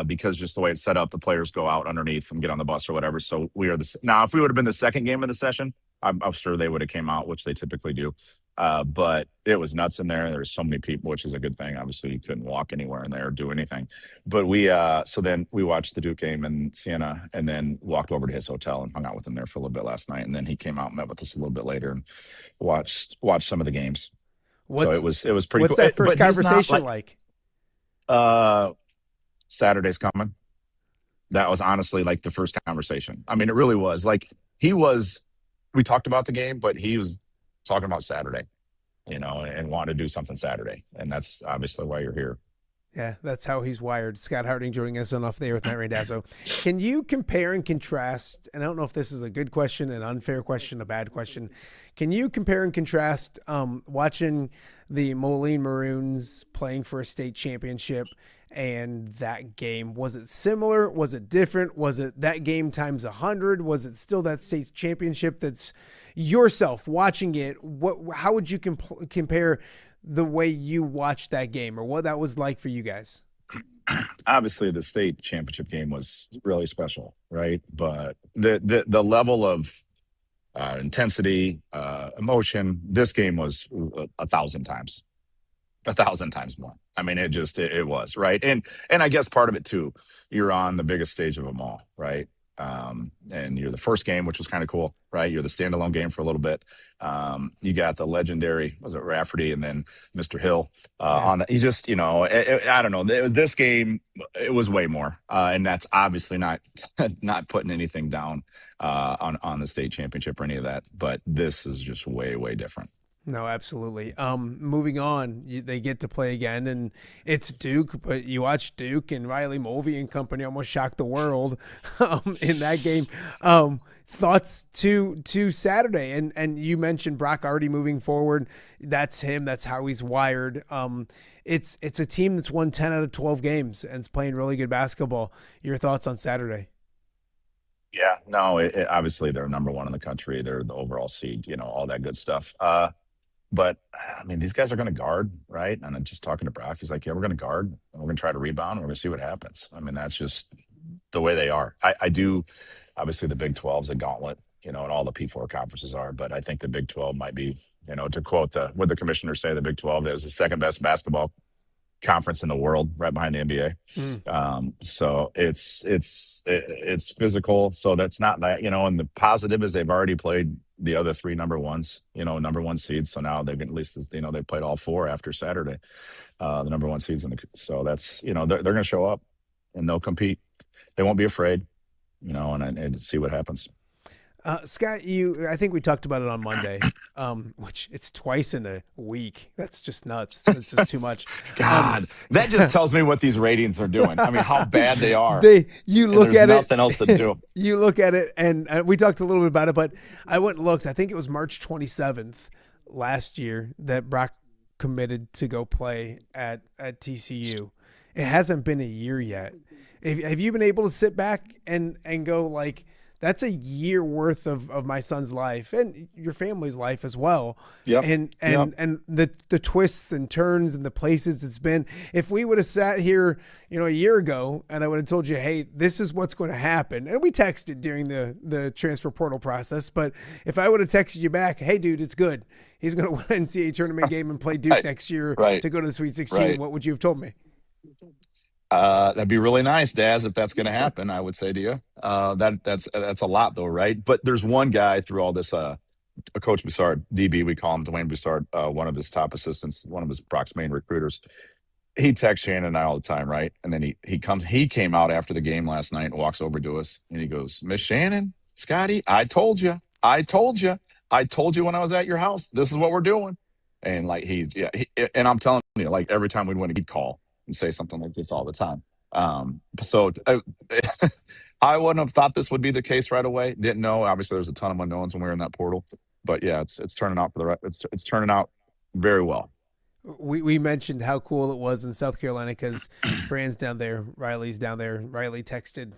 because just the way it's set up, the players go out underneath and get on the bus or whatever. So we are now. If we would have been the second game of the session, I'm sure they would have came out, which they typically do. But it was nuts in there. There was so many people, which is a good thing. Obviously, you couldn't walk anywhere in there or do anything. But so then we watched the Duke game in Siena and then walked over to his hotel and hung out with him there for a little bit last night. And then he came out and met with us a little bit later and watched some of the games. So it was pretty cool.
What's that first conversation like?
Saturday's coming. That was honestly like the first conversation. I mean, it really was. Like we talked about the game, but he was talking about Saturday, and wanted to do something Saturday. And that's obviously why you're here.
Yeah, that's how he's wired. Scott Harding joining us on Off the Air with Matt Randazzo. Can you compare and contrast, and I don't know if this is a good question, an unfair question, a bad question. Can you compare and contrast watching the Moline Maroons playing for a state championship and that game? Was it similar? Was it different? Was it that game times 100? Was it still that state championship that's yourself watching it? How would you compare the way you watched that game or what that was like for you guys?
Obviously the state championship game was really special, right? But the level of intensity, emotion, this game was 1,000 times more. I mean, it was, right? And I guess part of it too, you're on the biggest stage of them all, right? And you're the first game, which was kind of cool, right? You're the standalone game for a little bit. You got the legendary, was it Rafferty, and then Mr. Hill on that. He just, I don't know. This game, it was way more, and that's obviously not putting anything down on the state championship or any of that. But this is just way, way different.
No, absolutely. Moving on, they get to play again, and it's Duke, but you watch Duke and Riley Mulvey and company almost shock the world in that game. Thoughts to Saturday, and you mentioned Brock already moving forward. That's him. That's how he's wired. It's a team that's won 10 out of 12 games and is playing really good basketball. Your thoughts on Saturday?
Yeah, no, obviously they're number one in the country. They're the overall seed, all that good stuff. But I mean, these guys are going to guard, right? And I'm just talking to Brock. He's like, yeah, we're going to guard and we're going to try to rebound and we're going to see what happens. I mean, that's just the way they are. I do, obviously the Big 12 is a gauntlet, and all the P4 conferences are, but I think the Big 12 might be, to quote what the commissioners say, the Big 12 is the second best basketball conference in the world, right behind the NBA. So it's physical. So that's not that, and the positive is they've already played the other three number one seeds. So now they've at least, they played all four after Saturday, the number one seeds. So that's, they're going to show up and they'll compete. They won't be afraid, and see what happens.
Scott, I think we talked about it on Monday, which it's twice in a week. That's just nuts. That's just too much.
God, that just tells me what these ratings are doing. I mean, how bad they are.
You look at it.
There's nothing else to do.
You look at it, and we talked a little bit about it, but I went and looked. I think it was March 27th last year that Brock committed to go play at TCU. It hasn't been a year yet. Have you been able to sit back and go like, that's a year worth of my son's life and your family's life as well.
Yep.
And the twists and turns and the places it's been. If we would have sat here, a year ago and I would have told you, hey, this is what's going to happen. And we texted during the transfer portal process. But if I would have texted you back, hey, dude, it's good. He's going to win an NCAA tournament game and play Duke next year to go to the Sweet 16. What would you have told me?
That'd be really nice, Daz, if that's going to happen. I would say to you, that's a lot though, right? But there's one guy through all this, Coach Boussard, DB, we call him, Dwayne Boussard, one of his top assistants, one of his Brock's main recruiters. He texts Shannon and I all the time, right? And then he came out after the game last night and walks over to us and he goes, Miss Shannon, Scotty, I told you when I was at your house, this is what we're doing. And like and I'm telling you, like every time we'd win, he'd call and say something like this all the time. So I wouldn't have thought this would be the case right away. Didn't know. Obviously, there's a ton of unknowns when we were in that portal. But yeah, it's turning out it's turning out very well.
we mentioned how cool it was in South Carolina because Fran's down there, Riley's down there. Riley texted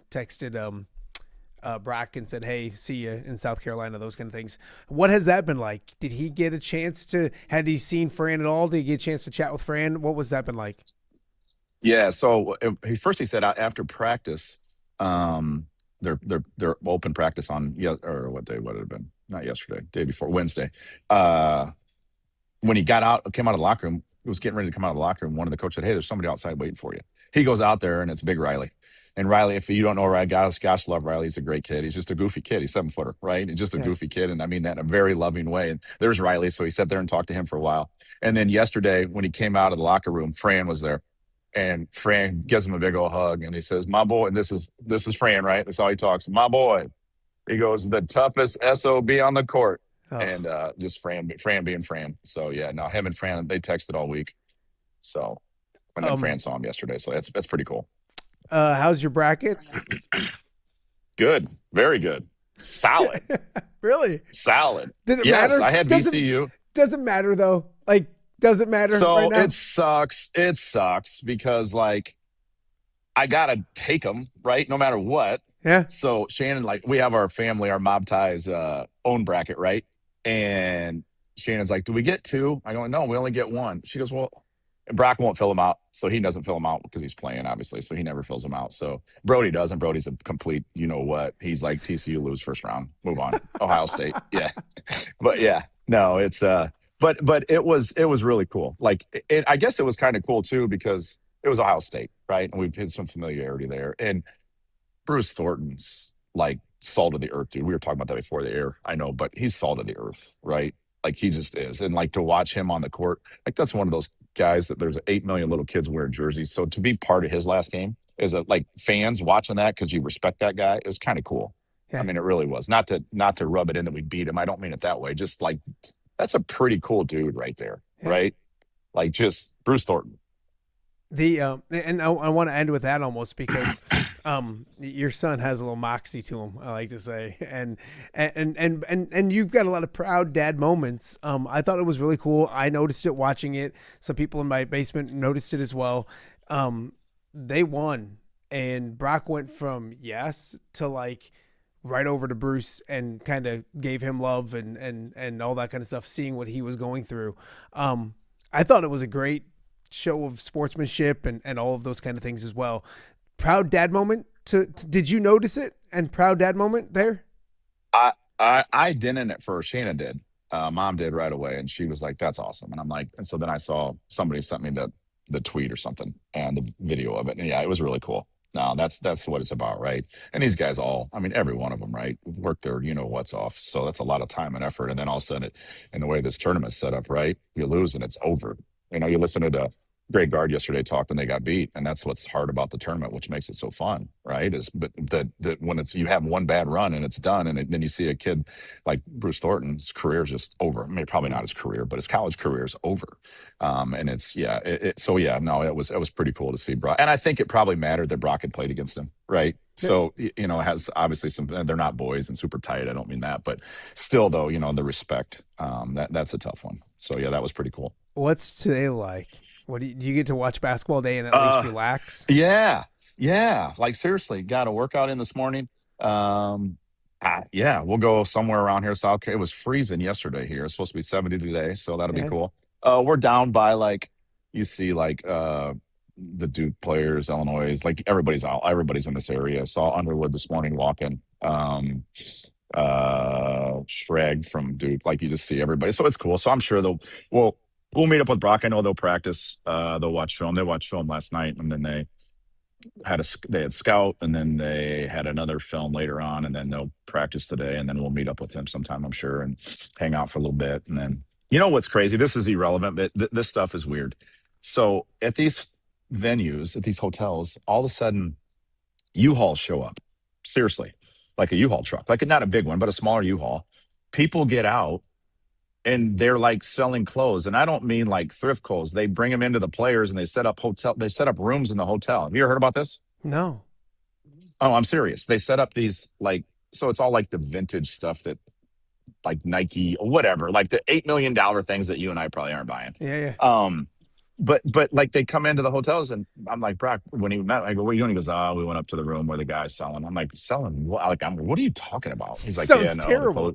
Brock and said, "Hey, see you in South Carolina." Those kind of things. What has that been like? Did he get a chance to? Had he seen Fran at all? Did he get a chance to chat with Fran? What was that been like?
Yeah. So he said after practice, their open practice on or what day would it have been? Not yesterday, day before, Wednesday. When he came out of the locker room, he was getting ready to come out of the locker room. One of the coaches said, "Hey, there's somebody outside waiting for you." He goes out there, and it's Big Riley. And Riley, if you don't know Riley, gosh, love Riley. He's a great kid. He's just a goofy kid. He's 7-footer, right? He's just a goofy kid, and I mean that in a very loving way. And there's Riley, so he sat there and talked to him for a while. And then yesterday, when he came out of the locker room, Fran was there, and Fran gives him a big old hug, and he says, "My boy," and this is Fran, right? That's how he talks. "My boy." He goes, "The toughest SOB on the court." Oh. And just Fran being Fran. So yeah, no, him and Fran, they texted all week. So and then Fran saw him yesterday. So that's pretty cool.
How's your bracket?
Good, very good, solid.
Really
solid.
Did it matter?
I had VCU.
Doesn't matter though. Like, does it matter?
So
right now?
It sucks because like I gotta take them right, no matter what.
Yeah.
So Shannon, like we have our family, our mob ties own bracket, right? And Shannon's like, "Do we get two?" I go, "No, we only get one." She goes, "Well," and Brock won't fill them out. So he doesn't fill them out because he's playing, obviously. So he never fills them out. So Brody doesn't. Brody's a complete, you know what? He's like, TCU lose first round. Move on. Ohio State. Yeah. But yeah, no, it's but it was really cool. Like I guess it was kind of cool too because it was Ohio State, right? And we've had some familiarity there. And Bruce Thornton's like salt of the earth, dude. We were talking about that before the air, I know, but he's salt of the earth, right? Like he just is. And like to watch him on the court, like that's one of those guys that there's 8 million little kids wearing jerseys. So to be part of his last game is like fans watching that because you respect that guy is kind of cool. Yeah. I mean, it really was. Not to rub it in that we beat him. I don't mean it that way. Just like that's a pretty cool dude right there, right? Like just Bruce Thornton.
And I want to end with that almost because your son has a little moxie to him, I like to say, and you've got a lot of proud dad moments. I thought it was really cool. I noticed it watching it. Some people in my basement noticed it as well. They won, and Brock went from yes to like right over to Bruce and kind of gave him love and all that kind of stuff, seeing what he was going through. I thought it was a great show of sportsmanship and all of those kind of things as well. Proud dad moment. Did you notice it? And proud dad moment there?
I didn't at first. Shannon did. Mom did right away, and she was like, "That's awesome." And I'm like, and so then I saw somebody sent me the tweet or something and the video of it, and yeah, it was really cool. No, that's what it's about, right? And these guys every one of them, right, work their what's off. So that's a lot of time and effort. And then all of a sudden, and the way this tournament's set up, right, you lose and it's over. You listen to the Greg Gard yesterday talk when they got beat, and that's what's hard about the tournament, which makes it so fun, right? Is but that when you have one bad run and it's done, and then you see a kid like Bruce Thornton's career is just over. I mean, probably not his career, but his college career is over. And it's it was pretty cool to see Brock, and I think it probably mattered that Brock had played against him, right? So it has obviously some. They're not boys and super tight. I don't mean that, but still, though, the respect. That's a tough one. So yeah, that was pretty cool.
What's today like? What do you get to watch basketball day and at least relax?
Yeah. Like seriously, got a workout in this morning. We'll go somewhere around here. South Carolina. It was freezing yesterday here. It's supposed to be 70 today, so that'll be cool. We're down by like you see like the Duke players, Illinois, like everybody's out. Everybody's in this area. Saw Underwood this morning walking. Shrag from Duke, like you just see everybody. So it's cool. So I'm sure we'll meet up with Brock. I know they'll practice. They'll watch film. They watched film last night, and then they had scout, and then they had another film later on, and then they'll practice today, and then we'll meet up with him sometime, I'm sure, and hang out for a little bit. And then what's crazy? This is irrelevant, but this stuff is weird. So at these venues, at these hotels, all of a sudden U-Hauls show up. Seriously, like a U-Haul truck, like not a big one, but a smaller U-Haul. People get out. And they're like selling clothes, and I don't mean like thrift clothes. They bring them into the players, and they set up rooms in the hotel. Have you ever heard about this?
No.
Oh, I'm serious. They set up these so it's all like the vintage stuff that like Nike or whatever, like the $8 million things that you and I probably aren't buying.
Yeah.
but like they come into the hotels and I'm like, Brock, when he met, I go, what are you doing? He goes, we went up to the room where the guy's selling. I'm like, selling what? Like, what are you talking about? He's like,
Sounds
yeah, no.
terrible.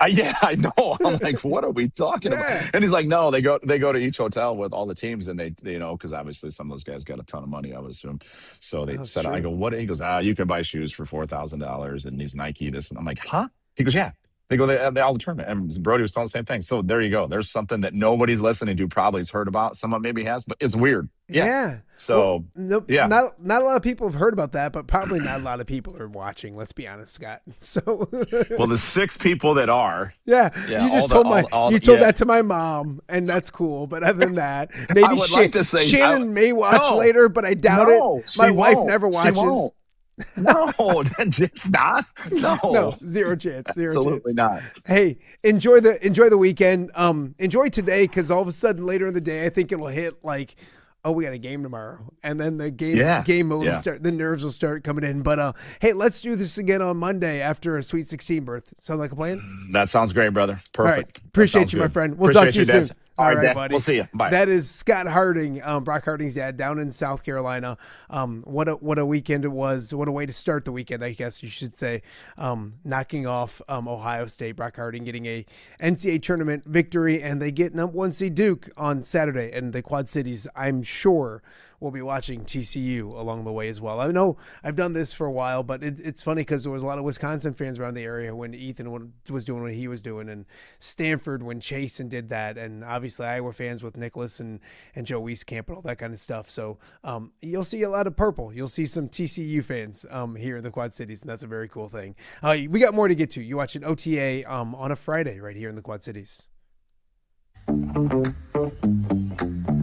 Yeah, I know. I'm like, what are we talking
Yeah.
about? And he's like, no, they go to each hotel with all the teams, and they because obviously some of those guys got a ton of money, I would assume. So they said,
true.
I go, what? He goes, you can buy shoes for $4,000 and these Nike this, and I'm like, huh? He goes, yeah. They go, they all the tournament. And Brody was telling the same thing. So there you go. There's something that nobody's listening to probably has heard about. Someone maybe has, but it's weird. Yeah. So yeah,
not a lot of people have heard about that, but probably not a lot of people are watching. Let's be honest, Scott. So
well, the 6 people that are,
you just told that to my mom, and that's cool. But other than that, maybe Shannon may watch later, but I doubt it. My wife never watches.
No, it's not. No,
zero chance.
Absolutely not.
Hey, enjoy the weekend. Enjoy today, because all of a sudden later in the day, I think it'll hit like, oh, we got a game tomorrow, and then the game mode will start. The nerves will start coming in. But hey, let's do this again on Monday after a Sweet 16 berth. Sound like a plan?
That sounds great, brother. Perfect.
All right. Appreciate you, my friend. We'll talk to you soon.
All right,
buddy.
We'll see you. Bye.
That is Scott Harding, Brock Harding's dad, down in South Carolina. What a weekend it was. What a way to start the weekend, I guess you should say. Knocking off Ohio State. Brock Harding getting a NCAA tournament victory, and they get number 1 seed Duke on Saturday. And the Quad Cities, I'm sure, will be watching TCU along the way as well. I know I've done this for a while, but it's funny because there was a lot of Wisconsin fans around the area when Ethan was doing what he was doing, and Stanford when Chasen did that, and obviously Iowa fans with Nicholas and Joe Wieskamp and all that kind of stuff. So you'll see a lot of purple. You'll see some TCU fans here in the Quad Cities, and that's a very cool thing. We got more to get to. You watch an OTA on a Friday right here in the Quad Cities.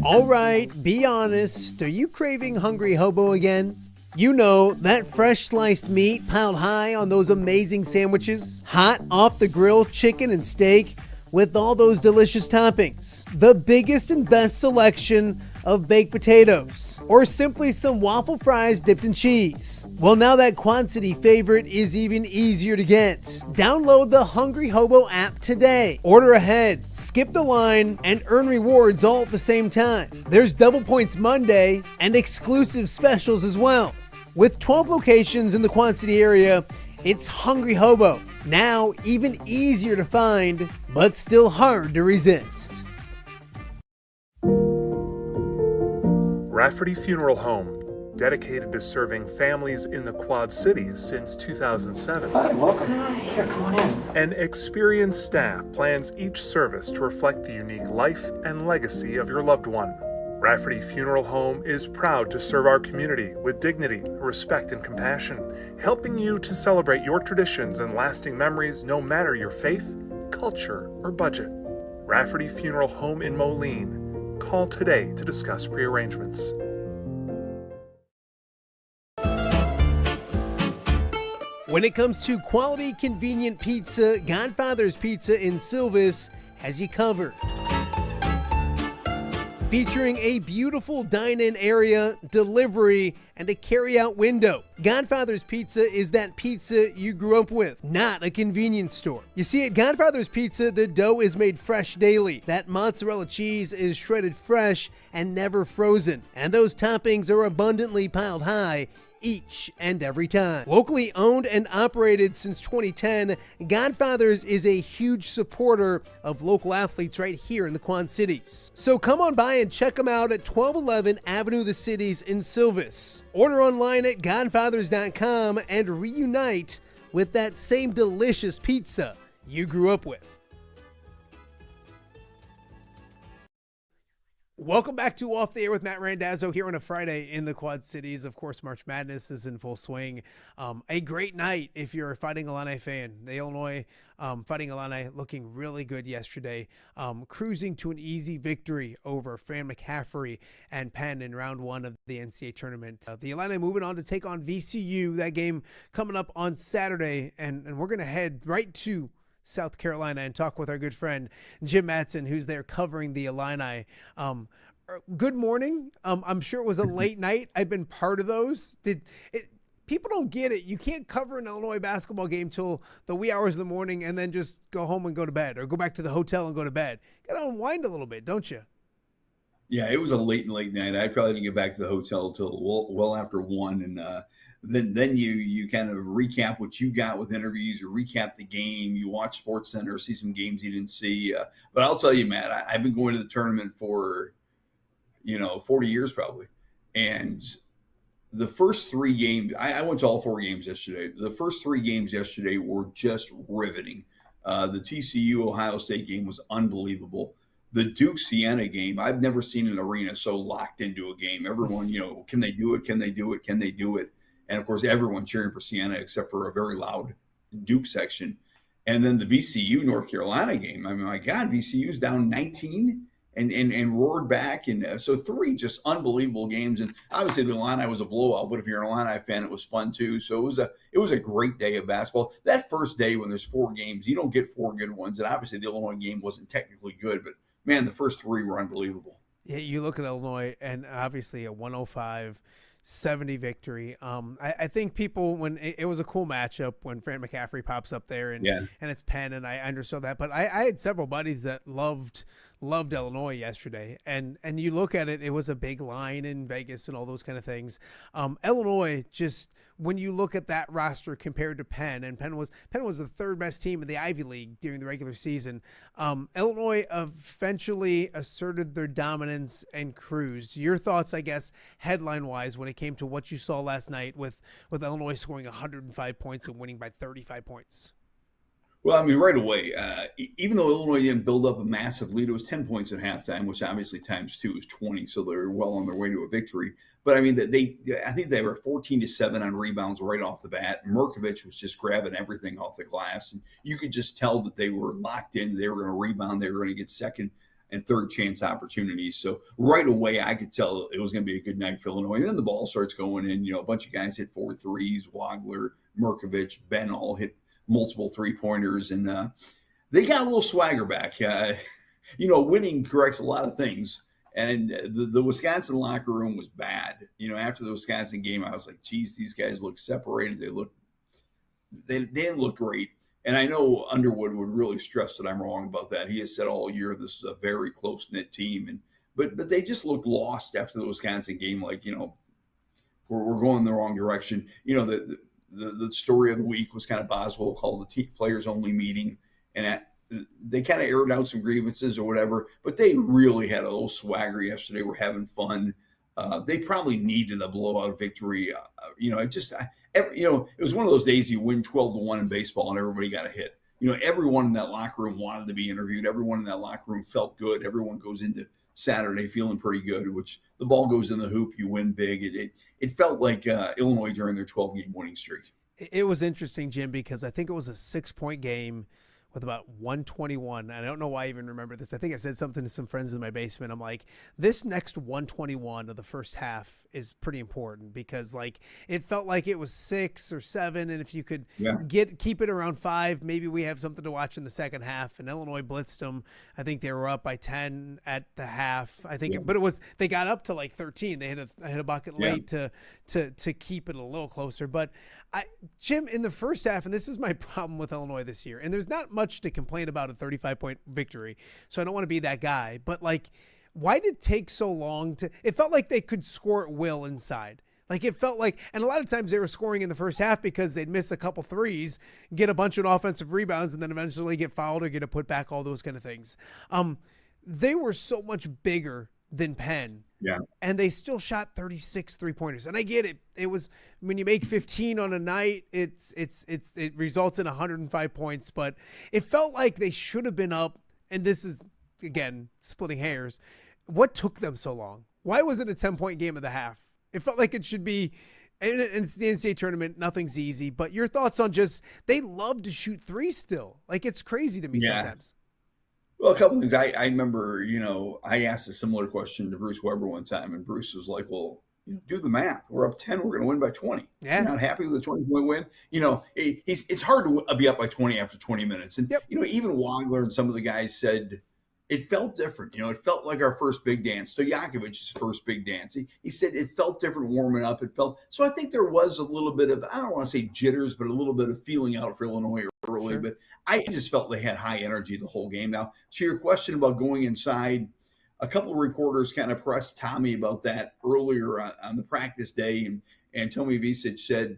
All right, be honest. Are you craving Hungry Hobo again? You know, that fresh sliced meat piled high on those amazing sandwiches, hot off the grill chicken and steak with all those delicious toppings, the biggest and best selection of baked potatoes, or simply some waffle fries dipped in cheese. Well, now that Quad City favorite is even easier to get. Download the Hungry Hobo app today. Order ahead, skip the line, and earn rewards all at the same time. There's Double Points Monday and exclusive specials as well. With 12 locations in the Quad City area, it's Hungry Hobo. Now even easier to find, but still hard to resist.
Rafferty Funeral Home, dedicated to serving families in the Quad Cities since 2007.
Hi, welcome. Here, come on in.
An experienced staff plans each service to reflect the unique life and legacy of your loved one. Rafferty Funeral Home is proud to serve our community with dignity, respect, and compassion, helping you to celebrate your traditions and lasting memories no matter your faith, culture, or budget. Rafferty Funeral Home in Moline. Call today to discuss prearrangements.
When it comes to quality, convenient pizza, Godfather's Pizza in Silvis has you covered. Featuring a beautiful dine-in area, delivery, and a carry-out window. Godfather's Pizza is that pizza you grew up with, not a convenience store. You see, at Godfather's Pizza, the dough is made fresh daily. That mozzarella cheese is shredded fresh and never frozen. And those toppings are abundantly piled high each and every time. Locally owned and operated since 2010, Godfather's is a huge supporter of local athletes right here in the Quad Cities. So come on by and check them out at 1211 Avenue of the Cities in Silvis. Order online at godfathers.com and reunite with that same delicious pizza you grew up with. Welcome back to Off the Air with Matt Randazzo here on a Friday in the Quad Cities. Of course, March Madness is in full swing. A great night if you're a Fighting Illini fan. The Illinois Fighting Illini looking really good yesterday, cruising to an easy victory over Fran McCaffrey and Penn in round 1 of the NCAA tournament. The Illini moving on to take on VCU. That game coming up on Saturday, and we're going to head right to South Carolina and talk with our good friend Jim Mattson, who's there covering the Illini. Good morning. I'm sure it was a late night. I've been part of those. People don't get it. You can't cover an Illinois basketball game till the wee hours of the morning and then just go home and go to bed, or go back to the hotel and go to bed. Got to unwind a little bit, don't you?
Yeah, it was a late night. I probably didn't get back to the hotel till well after 1, and then you kind of recap what you got with interviews, you recap the game, you watch Sports Center, see some games you didn't see. But I'll tell you, Matt, I've been going to the tournament for 40 years probably, and the first 3 games, I went to all 4 games yesterday. The first 3 games yesterday were just riveting. The TCU Ohio State game was unbelievable. The Duke Siena game, I've never seen an arena so locked into a game. Everyone, can they do it? Can they do it? Can they do it? And of course, everyone cheering for Siena except for a very loud Duke section. And then the VCU North Carolina game. I mean, my God, VCU's down 19 and roared back. And so 3 just unbelievable games. And obviously the Illini was a blowout, but if you're an Illini fan, it was fun too. So it was a great day of basketball. That first day when there's 4 games, you don't get 4 good ones. And obviously the Illinois game wasn't technically good, but man, the first 3 were unbelievable.
Yeah, you look at Illinois and obviously a 105-70 victory. I think people, when it was a cool matchup when Fran McCaffrey pops up there and it's Penn, and I understood that. But I had several buddies that loved Illinois yesterday, and you look at it, it was a big line in Vegas and all those kind of things. Illinois, just when you look at that roster compared to Penn, and Penn was the 3rd best team in the Ivy League during the regular season. Illinois eventually asserted their dominance and cruised. Your thoughts, I guess, headline wise, when it came to what you saw last night with Illinois scoring 105 points and winning by 35 points.
Well, I mean, right away, even though Illinois didn't build up a massive lead, it was 10 points at halftime, which obviously times 2 is 20, so they're well on their way to a victory. But I mean, I think they were 14-7 on rebounds right off the bat. Merkovich was just grabbing everything off the glass, and you could just tell that they were locked in. They were going to rebound. They were going to get second and third chance opportunities. So right away, I could tell it was going to be a good night for Illinois. And then the ball starts going in. A bunch of guys hit 4 threes. Wagler, Merkovich, Ben all hit multiple 3-pointers, and they got a little swagger back. Winning corrects a lot of things, and the Wisconsin locker room was bad. After the Wisconsin game, I was like, geez, these guys look separated. They didn't look great. And I know Underwood would really stress that I'm wrong about that. He has said all year this is a very close-knit team, but they just looked lost after the Wisconsin game. Like, we're going the wrong direction. The story of the week was kind of Boswell called the players only meeting, and they kind of aired out some grievances or whatever, but they really had a little swagger yesterday. We're having fun. They probably needed a blowout victory. It was one of those days you win 12-1 in baseball and everybody got a hit. Everyone in that locker room wanted to be interviewed. Everyone in that locker room felt good. Everyone goes into Saturday feeling pretty good, which the ball goes in the hoop, you win big. It felt like Illinois during their 12-game winning streak.
It was interesting, Jim, because I think it was a 6-point game with about 121. I don't know why I even remember this. I think I said something to some friends in my basement. I'm like, this next 121 of the first half is pretty important because it felt like it was 6 or 7. And if you could keep it around 5, maybe we have something to watch in the second half. And Illinois blitzed them. I think they were up by 10 at the half. I think, but they got up to 13. They hit a bucket late to keep it a little closer. But Jim, in the first half, and this is my problem with Illinois this year, and there's not much to complain about a 35-point victory, so I don't want to be that guy, but why did it take so long it felt like they could score at will inside. It felt like, and a lot of times they were scoring in the first half because they'd miss a couple threes, get a bunch of offensive rebounds, and then eventually get fouled or get a putback, all those kind of things. They were so much bigger than Penn.
Yeah.
And they still shot 36 3-pointers. And I get it. It was when you make 15 on a night, it results in 105 points, but it felt like they should have been up. And this is, again, splitting hairs. What took them so long? Why was it a 10-point game of the half? It felt like it should be, and it's the NCAA tournament, nothing's easy, but your thoughts on just, they love to shoot threes still. It's crazy to me sometimes.
Well, a couple things. I remember, I asked a similar question to Bruce Weber one time, and Bruce was like, well, do the math. We're up 10. We're going to win by 20.
Yeah.
You're not happy with a 20-point win? It's hard to be up by 20 after 20 minutes. And, even Wagler and some of the guys said it felt different. It felt like our first big dance. Stojakovic's first big dance. He said it felt different warming up. So I think there was a little bit of, I don't want to say jitters, but a little bit of feeling out for Illinois early. Sure. But I just felt they had high energy the whole game. Now, to your question about going inside, a couple of reporters kind of pressed Tommy about that earlier on the practice day, and Tommy Visic said,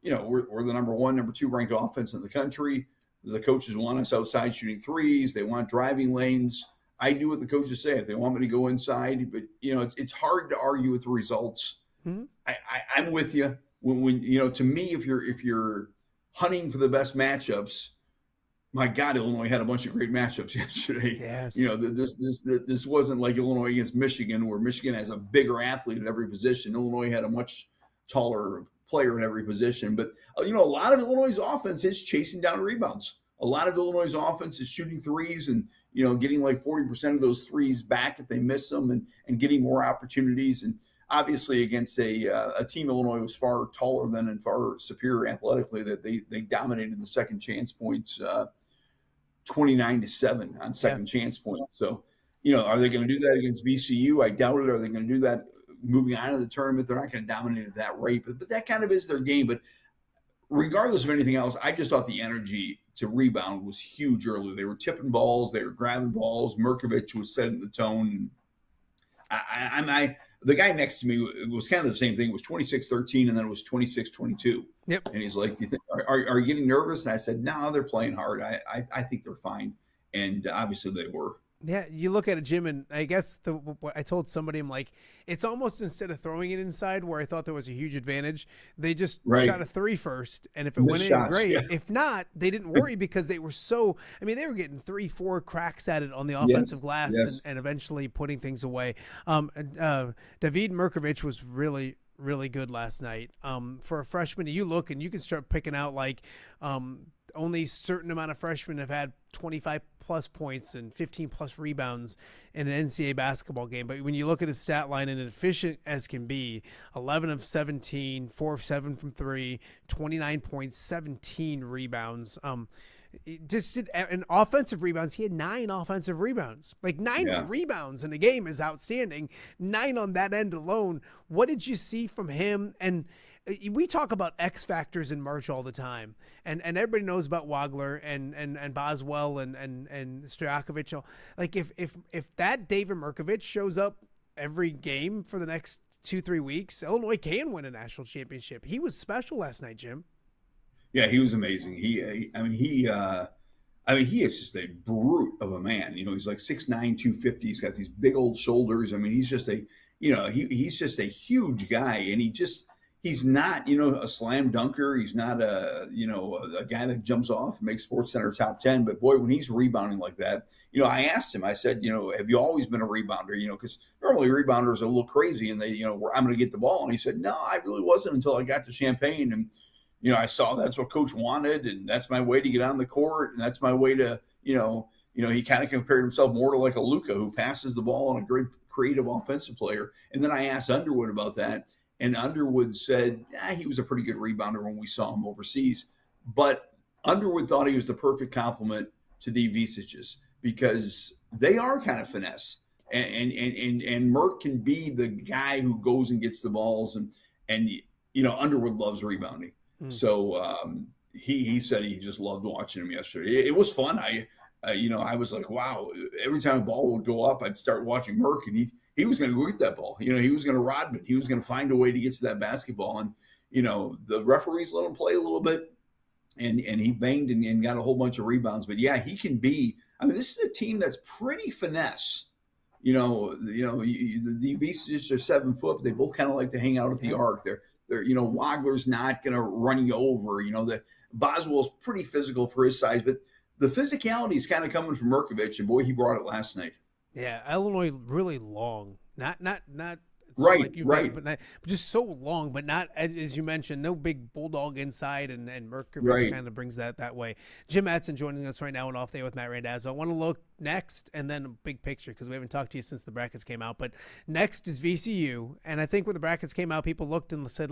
we're the number 1, number 2 ranked offense in the country. The coaches want us outside shooting threes. They want driving lanes. I do what the coaches say. If they want me to go inside, but it's hard to argue with the results. Mm-hmm. I'm with you. When to me, if you're hunting for the best matchups, my God, Illinois had a bunch of great matchups yesterday.
Yes.
This wasn't like Illinois against Michigan, where Michigan has a bigger athlete at every position. Illinois had a much taller player in every position. But, a lot of Illinois' offense is chasing down rebounds. A lot of Illinois' offense is shooting threes and, getting like 40% of those threes back if they miss them and getting more opportunities. And obviously against a team Illinois was far taller than and far superior athletically, that they dominated the second chance points 29-7 on second chance points. So, are they going to do that against VCU? I doubt it. Are they going to do that moving on to the tournament? They're not going to dominate at that rate, but that kind of is their game. But regardless of anything else, I just thought the energy to rebound was huge early. They were tipping balls, they were grabbing balls. Merkovich was setting the tone. The guy next to me was kind of the same thing. It was 26-13, and then it was 26-22.
Yep.
And he's like, "Do you think are you getting nervous?" And I said, "No, they're playing hard. I think they're fine." And obviously they were.
Yeah, you look at it, Jim, and I guess what I told somebody, I'm like, it's almost instead of throwing it inside where I thought there was a huge advantage, they just shot a 3 first, and if it went in, great. Yeah. If not, they didn't worry because they were they were getting 3-4 cracks at it on the offensive glass and eventually putting things away. David Merkovich was really, really good last night. For a freshman, you look and you can start picking out only certain amount of freshmen have had 25 plus points and 15 plus rebounds in an NCAA basketball game. But when you look at his stat line, and efficient as can be, 11 of 17, 4 of 7 from 3, 29 points, 17 rebounds. Just did an offensive rebounds. He had 9 offensive rebounds. 9 rebounds in a game is outstanding. 9 on that end alone. What did you see from him? And we talk about X factors in March all the time, and everybody knows about Wagler and Boswell and Stojakovic. If that David Merkovich shows up every game for the next 2-3 weeks, Illinois can win a national championship. He was special last night, Jim.
Yeah, he was amazing. He is just a brute of a man. He's like 6'9", 250. He's got these big old shoulders. He's just he's just a huge guy, and he's not, a slam dunker. He's not a guy that jumps off and makes SportsCenter top 10. But boy, when he's rebounding like that, I asked him, I said, have you always been a rebounder? Because normally rebounders are a little crazy and they, I'm going to get the ball. And he said, no, I really wasn't until I got to Champaign. And, I saw that's what coach wanted. And that's my way to get on the court. And that's my way to, he kind of compared himself more to like a Luka who passes the ball and a great creative offensive player. And then I asked Underwood about that. And Underwood said he was a pretty good rebounder when we saw him overseas. But Underwood thought he was the perfect complement to the Visic's because they are kind of finesse. And Merk can be the guy who goes and gets the balls. And Underwood loves rebounding. Mm. So he said he just loved watching him yesterday. It was fun. I was like, wow, every time a ball would go up, I'd start watching Merk, and he was going to go get that ball. He was going to Rodman. He was going to find a way to get to that basketball. And, the referees let him play a little bit, and he banged and got a whole bunch of rebounds. But, yeah, he can be – this is a team that's pretty finesse. The Visits are 7 foot, but they both kind of like to hang out at the arc. They're Wagler's not going to run you over. The Boswell's pretty physical for his size, but the physicality is kind of coming from Merkovich, and boy, he brought it last night.
Yeah, Illinois really long, not
right,
but just so long, but not as you mentioned, no big bulldog inside, and Merkovich kind of brings that way. Jim Mattson joining us right now on Off Day with Matt Randazzo. I want to look next and then a big picture because we haven't talked to you since the brackets came out. But next is VCU, and I think when the brackets came out, people looked and said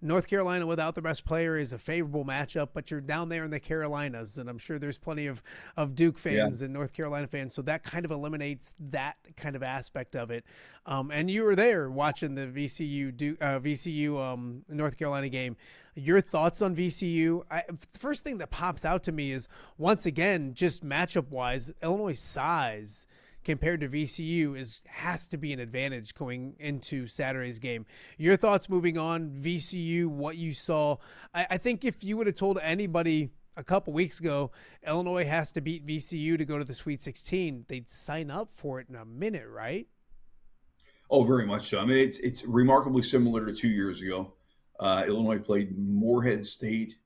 North Carolina without the best player is a favorable matchup, but you're down there in the Carolinas, and I'm sure there's plenty of Duke fans and North Carolina fans, so that kind of eliminates that kind of aspect of it. And you were there watching the VCU North Carolina game. Your thoughts on VCU? The first thing that pops out to me is, once again, just matchup wise, Illinois' size compared to VCU has to be an advantage going into Saturday's game. Your thoughts moving on, VCU, what you saw. I think if you would have told anybody a couple weeks ago Illinois has to beat VCU to go to the Sweet 16, they'd sign up for it in a minute, right?
Oh, very much so. I mean, it's remarkably similar to 2 years ago. Illinois played Moorhead State.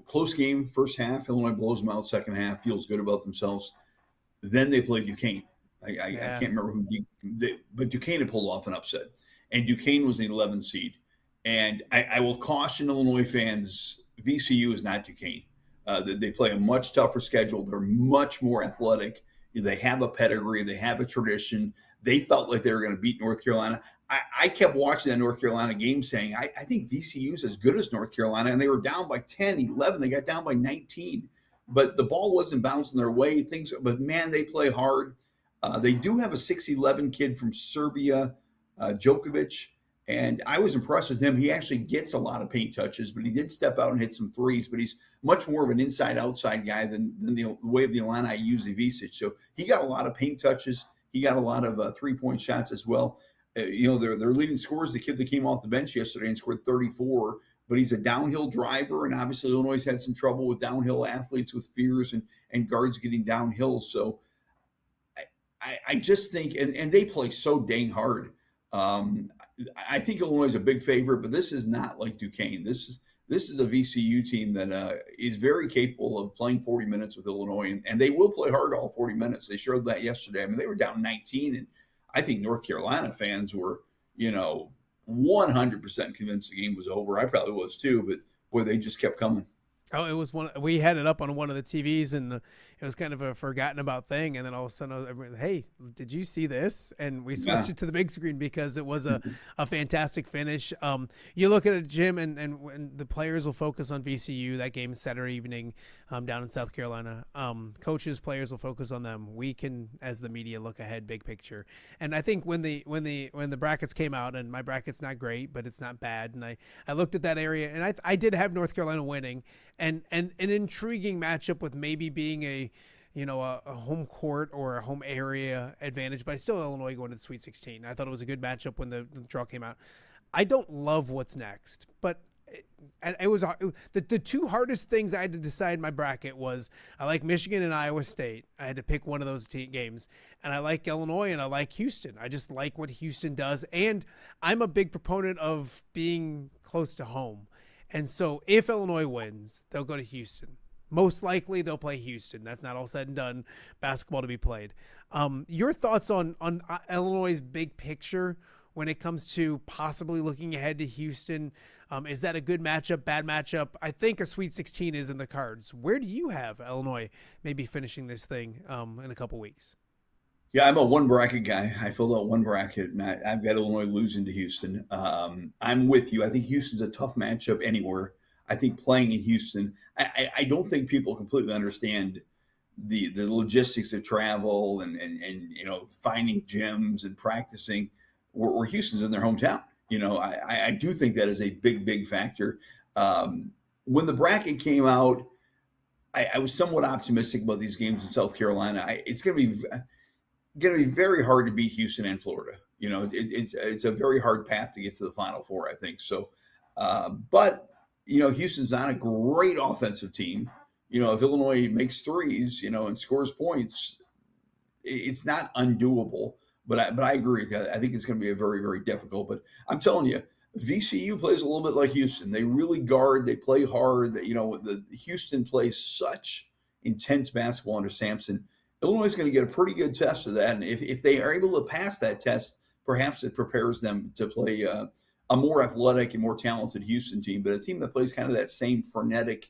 Close game first half. Illinois blows them out second half, feels good about themselves. Then they played Duquesne. I can't remember but Duquesne had pulled off an upset. And Duquesne was the 11th seed. And I will caution Illinois fans, VCU is not Duquesne. They play a much tougher schedule. They're much more athletic. They have a pedigree. They have a tradition. They felt like they were going to beat North Carolina. I kept watching that North Carolina game saying, I think VCU is as good as North Carolina, and they were down by 10, 11. They got down by 19. But the ball wasn't bouncing their way. But, man, they play hard. They do have a 6'11 kid from Serbia, Djokovic, and I was impressed with him. He actually gets a lot of paint touches, but he did step out and hit some threes. But he's much more of an inside-outside guy than the way of the Illini usually Visic. So he got a lot of paint touches. He got a lot of three-point shots as well. Their leading scorer is the kid that came off the bench yesterday and scored 34, but he's a downhill driver, and obviously Illinois had some trouble with downhill athletes with fears and guards getting downhill. So I just think, and they play so dang hard. I think Illinois is a big favorite, but this is not like Duquesne. This is a VCU team that is very capable of playing 40 minutes with Illinois, and they will play hard all 40 minutes. They showed that yesterday. I mean, they were down 19, and I think North Carolina fans were, 100% convinced the game was over. I probably was too, but boy, they just kept coming.
Oh, it was we had it up on one of the TVs, and it was kind of a forgotten about thing. And then all of a sudden, everybody, hey, did you see this? And we switched it to the big screen because it was a fantastic finish. You look at it, Jim, and the players will focus on VCU. That game is Saturday evening down in South Carolina. Coaches, players will focus on them. We can, as the media, look ahead, big picture. And I think when the brackets came out, and my bracket's not great, but it's not bad. And I looked at that area, and I did have North Carolina winning. And an intriguing matchup with maybe being a home court or a home area advantage, but I still Illinois going to the Sweet 16. I thought it was a good matchup when the draw came out. I don't love what's next, but it was the two hardest things I had to decide in my bracket was I like Michigan and Iowa State. I had to pick one of those games, and I like Illinois and I like Houston. I just like what Houston does, and I'm a big proponent of being close to home. And so if Illinois wins, they'll go to Houston. Most likely they'll play Houston. That's not all said and done. Basketball to be played. Your thoughts on Illinois' big picture when it comes to possibly looking ahead to Houston? Is that a good matchup, bad matchup? I think a Sweet 16 is in the cards. Where do you have Illinois maybe finishing this thing in a couple weeks?
Yeah, I'm a one bracket guy. I filled out one bracket, and I've got Illinois losing to Houston. I'm with you. I think Houston's a tough matchup anywhere. I think playing in Houston, I don't think people completely understand the logistics of travel and finding gyms and practicing where Houston's in their hometown. I do think that is a big factor. When the bracket came out, I was somewhat optimistic about these games in South Carolina. It's going to be very hard to beat Houston and Florida. It's a very hard path to get to the Final Four, I think. So, but Houston's not a great offensive team. If Illinois makes threes, and scores points, it's not undoable. But I agree. I think it's going to be a very, very difficult. But I'm telling you, VCU plays a little bit like Houston. They really guard. They play hard. The Houston plays such intense basketball under Sampson. Illinois is going to get a pretty good test of that. And if they are able to pass that test, perhaps it prepares them to play a more athletic and more talented Houston team, but a team that plays kind of that same frenetic,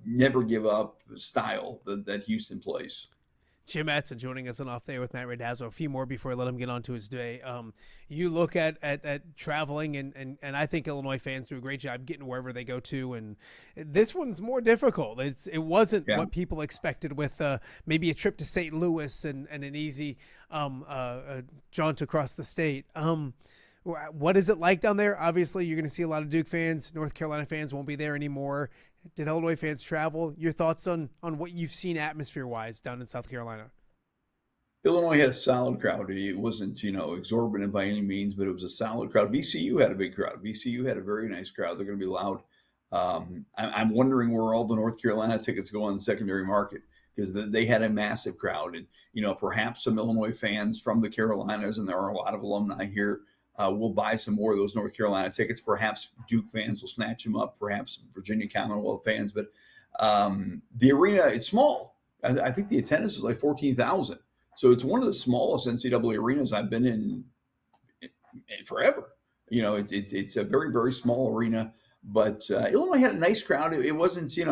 never give up style that Houston plays.
Jim Mattson joining us on Off There with Matt Randazzo. A few more before I let him get on to his day. You look at traveling, and I think Illinois fans do a great job getting wherever they go to. And this one's more difficult. It wasn't what people expected with maybe a trip to St. Louis and an easy jaunt across the state. What is it like down there? Obviously, you're going to see a lot of Duke fans. North Carolina fans won't be there anymore. Did Illinois fans travel? Your thoughts on what you've seen atmosphere-wise down in South Carolina?
Illinois had a solid crowd. It wasn't, exorbitant by any means, but it was a solid crowd. VCU had a big crowd. VCU had a very nice crowd. They're going to be loud. I'm wondering where all the North Carolina tickets go on the secondary market, because they had a massive crowd. And, perhaps some Illinois fans from the Carolinas, and there are a lot of alumni here, will buy some more of those North Carolina tickets. Perhaps Duke fans will snatch them up, perhaps Virginia Commonwealth fans. But the arena, it's small. I think the attendance is like 14,000. So it's one of the smallest NCAA arenas I've been in forever. It's a very, very small arena. But Illinois had a nice crowd. It wasn't, it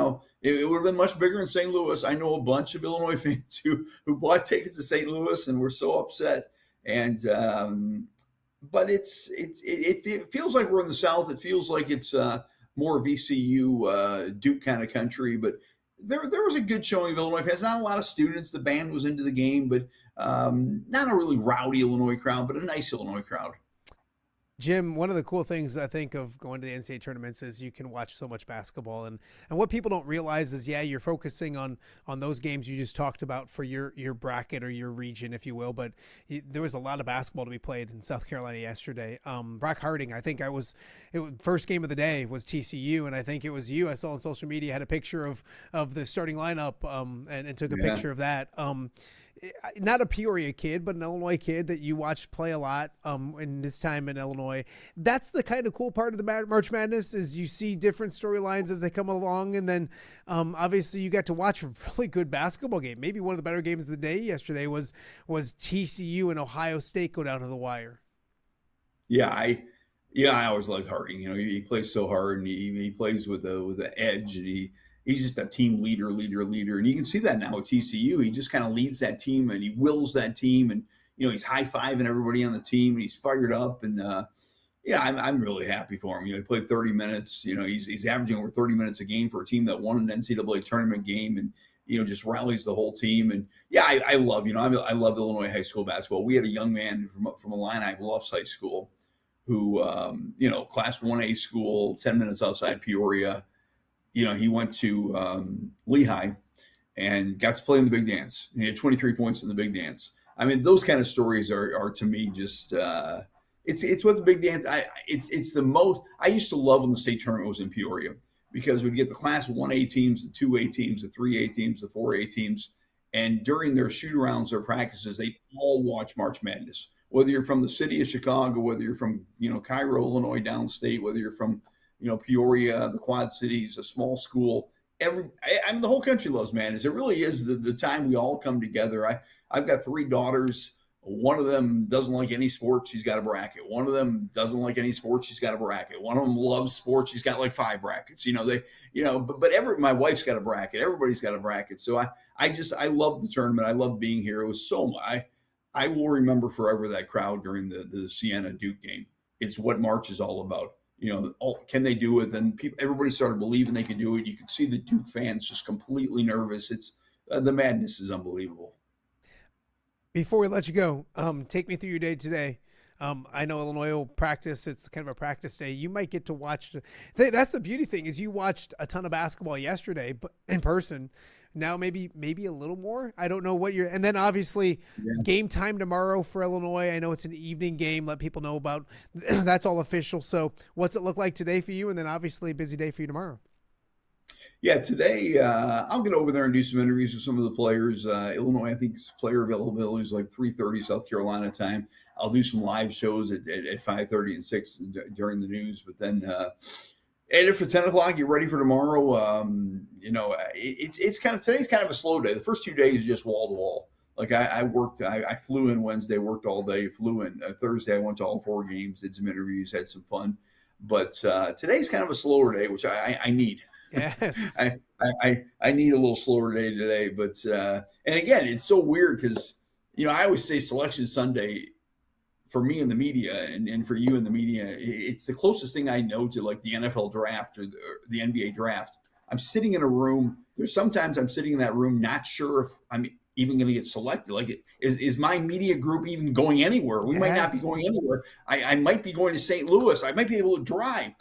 would have been much bigger in St. Louis. I know a bunch of Illinois fans who bought tickets to St. Louis and were so upset. And but it feels like we're in the South. It feels like it's more VCU, Duke kind of country. But there was a good showing of Illinois fans. Not a lot of students. The band was into the game, but not a really rowdy Illinois crowd, but a nice Illinois crowd.
Jim, one of the cool things I think of going to the NCAA tournaments is you can watch so much basketball, and what people don't realize is, you're focusing on those games you just talked about for your bracket or your region, if you will, but there was a lot of basketball to be played in South Carolina yesterday. Brock Harding, I think first game of the day was TCU, and I think it was you, I saw on social media, had a picture of the starting lineup and took a picture of that. Not a Peoria kid, but an Illinois kid that you watched play a lot in his time in Illinois. That's the kind of cool part of the March Madness, is you see different storylines as they come along. And then obviously you got to watch a really good basketball game. Maybe one of the better games of the day yesterday was TCU and Ohio State go down to the wire.
Yeah, I always liked Harding. He plays so hard, and he plays with an edge, and he's just a team leader. And you can see that now with TCU. He just kind of leads that team, and he wills that team. And, he's high-fiving everybody on the team, and he's fired up. And, I'm really happy for him. He played 30 minutes. He's averaging over 30 minutes a game for a team that won an NCAA tournament game, and, just rallies the whole team. And, I love, I love Illinois high school basketball. We had a young man from Moline Bluffs High School who, Class 1A school, 10 minutes outside Peoria. He went to Lehigh and got to play in the big dance. He had 23 points in the big dance. I mean, those kind of stories are to me just it's what the big dance. It's the most. I used to love when the state tournament was in Peoria, because we'd get the Class 1A teams, the 2A teams, the 3A teams, the 4A teams, and during their shoot-arounds, their practices, they all watch March Madness. Whether you're from the city of Chicago, whether you're from Cairo, Illinois, downstate, whether you're from Peoria, the Quad Cities, a small school. The whole country loves Madness. It really is the time we all come together. I've got 3 daughters. One of them doesn't like any sports. She's got a bracket. One of them doesn't like any sports. She's got a bracket. One of them loves sports. She's got like 5 brackets. My wife's got a bracket. Everybody's got a bracket. So I love the tournament. I love being here. It was so much. I will remember forever that crowd during the Siena Duke game. It's what March is all about. Can they do it? Then everybody started believing they could do it. You could see the Duke fans just completely nervous. It's the madness is unbelievable.
Before we let you go, take me through your day today. I know Illinois will practice. It's kind of a practice day. You might get to watch. That's the beauty thing, is you watched a ton of basketball yesterday, but in person. Now maybe a little more. I don't know what you're. And then obviously game time tomorrow for Illinois. I know it's an evening game. Let people know about. That's all official. So what's it look like today for you? And then obviously a busy day for you tomorrow.
Yeah, today I'll get over there and do some interviews with some of the players. Illinois, I think player availability is like 3:30 South Carolina time. I'll do some live shows at 5:30 and 6 during the news. But then and if it's 10 o'clock, get ready for tomorrow. It's kind of, today's kind of a slow day. The first 2 days is just wall to wall. Like I worked, I flew in Wednesday, worked all day, flew in Thursday. I went to all 4 games, did some interviews, had some fun. But today's kind of a slower day, which I need.
Yes.
I need a little slower day today. But, and again, it's so weird because, I always say Selection Sunday for me in the media and for you in the media, it's the closest thing I know to like the NFL draft or the NBA draft. I'm sitting in a room. Sometimes I'm sitting in that room, not sure if I'm even going to get selected. Like, is my media group even going anywhere? We might not be going anywhere. I might be going to St. Louis. I might be able to drive.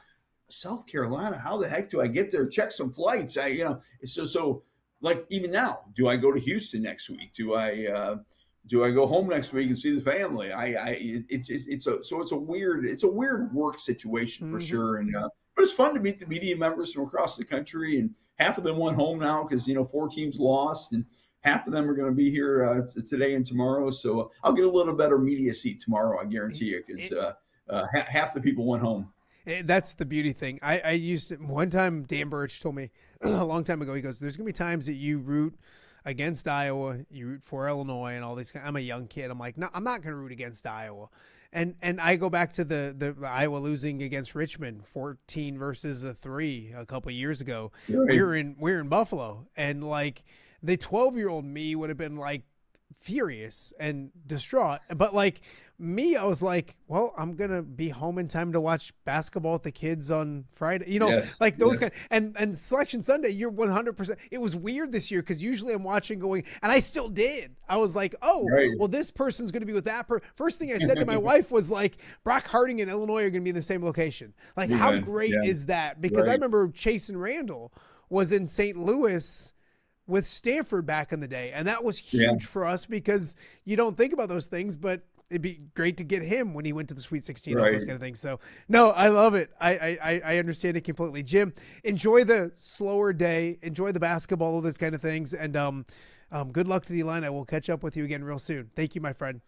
South Carolina, how the heck do I get there? Check some flights. So like even now, do I go to Houston next week? Do I do I go home next week and see the family? It's a weird work situation for sure. And but it's fun to meet the media members from across the country, and half of them went home now because 4 teams lost, and half of them are going to be here today and tomorrow. So I'll get a little better media seat tomorrow, I guarantee you, because half the people went home.
That's the beauty thing. I used to, one time Dan Burch told me a long time ago, he goes, there's going to be times that you root against Iowa, you root for Illinois and all these. I'm a young kid. I'm like, no, I'm not going to root against Iowa. And I go back to the Iowa losing against Richmond 14 versus 3 a couple of years ago.
Right.
We're in Buffalo, and like the 12-year-old me would have been like furious and distraught, but like me, I was like, well, I'm gonna be home in time to watch basketball with the kids on Friday, like those guys. And Selection Sunday, you're 100%. It was weird this year because usually I'm watching going, and I still did. I was like, well, this person's gonna be with that person. First thing I said to my wife was like, Brock Harding and Illinois are gonna be in the same location. Like, how great is that? Because I remember Chase and Randall was in St. Louis with Stanford back in the day, and that was huge for us because you don't think about those things, but it'd be great to get him when he went to the Sweet 16, all those kind of things. So no, I love it. I understand it completely. Jim, enjoy the slower day, enjoy the basketball, all those kind of things, and good luck to the Illini. We'll catch up with you again real soon. Thank you, my friend.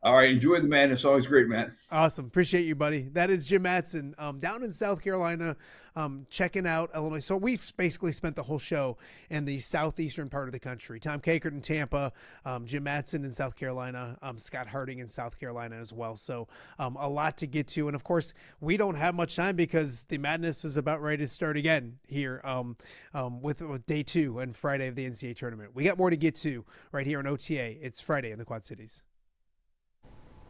All right, enjoy the madness. Always great, Matt.
Awesome. Appreciate you, buddy. That is Jim Mattson down in South Carolina, checking out Illinois. So we've basically spent the whole show in the southeastern part of the country. Tom Kakert in Tampa, Jim Mattson in South Carolina, Scott Harding in South Carolina as well. So a lot to get to. And, of course, we don't have much time because the madness is about ready to start again here with day 2 and Friday of the NCAA tournament. We got more to get to right here on OTA. It's Friday in the Quad Cities.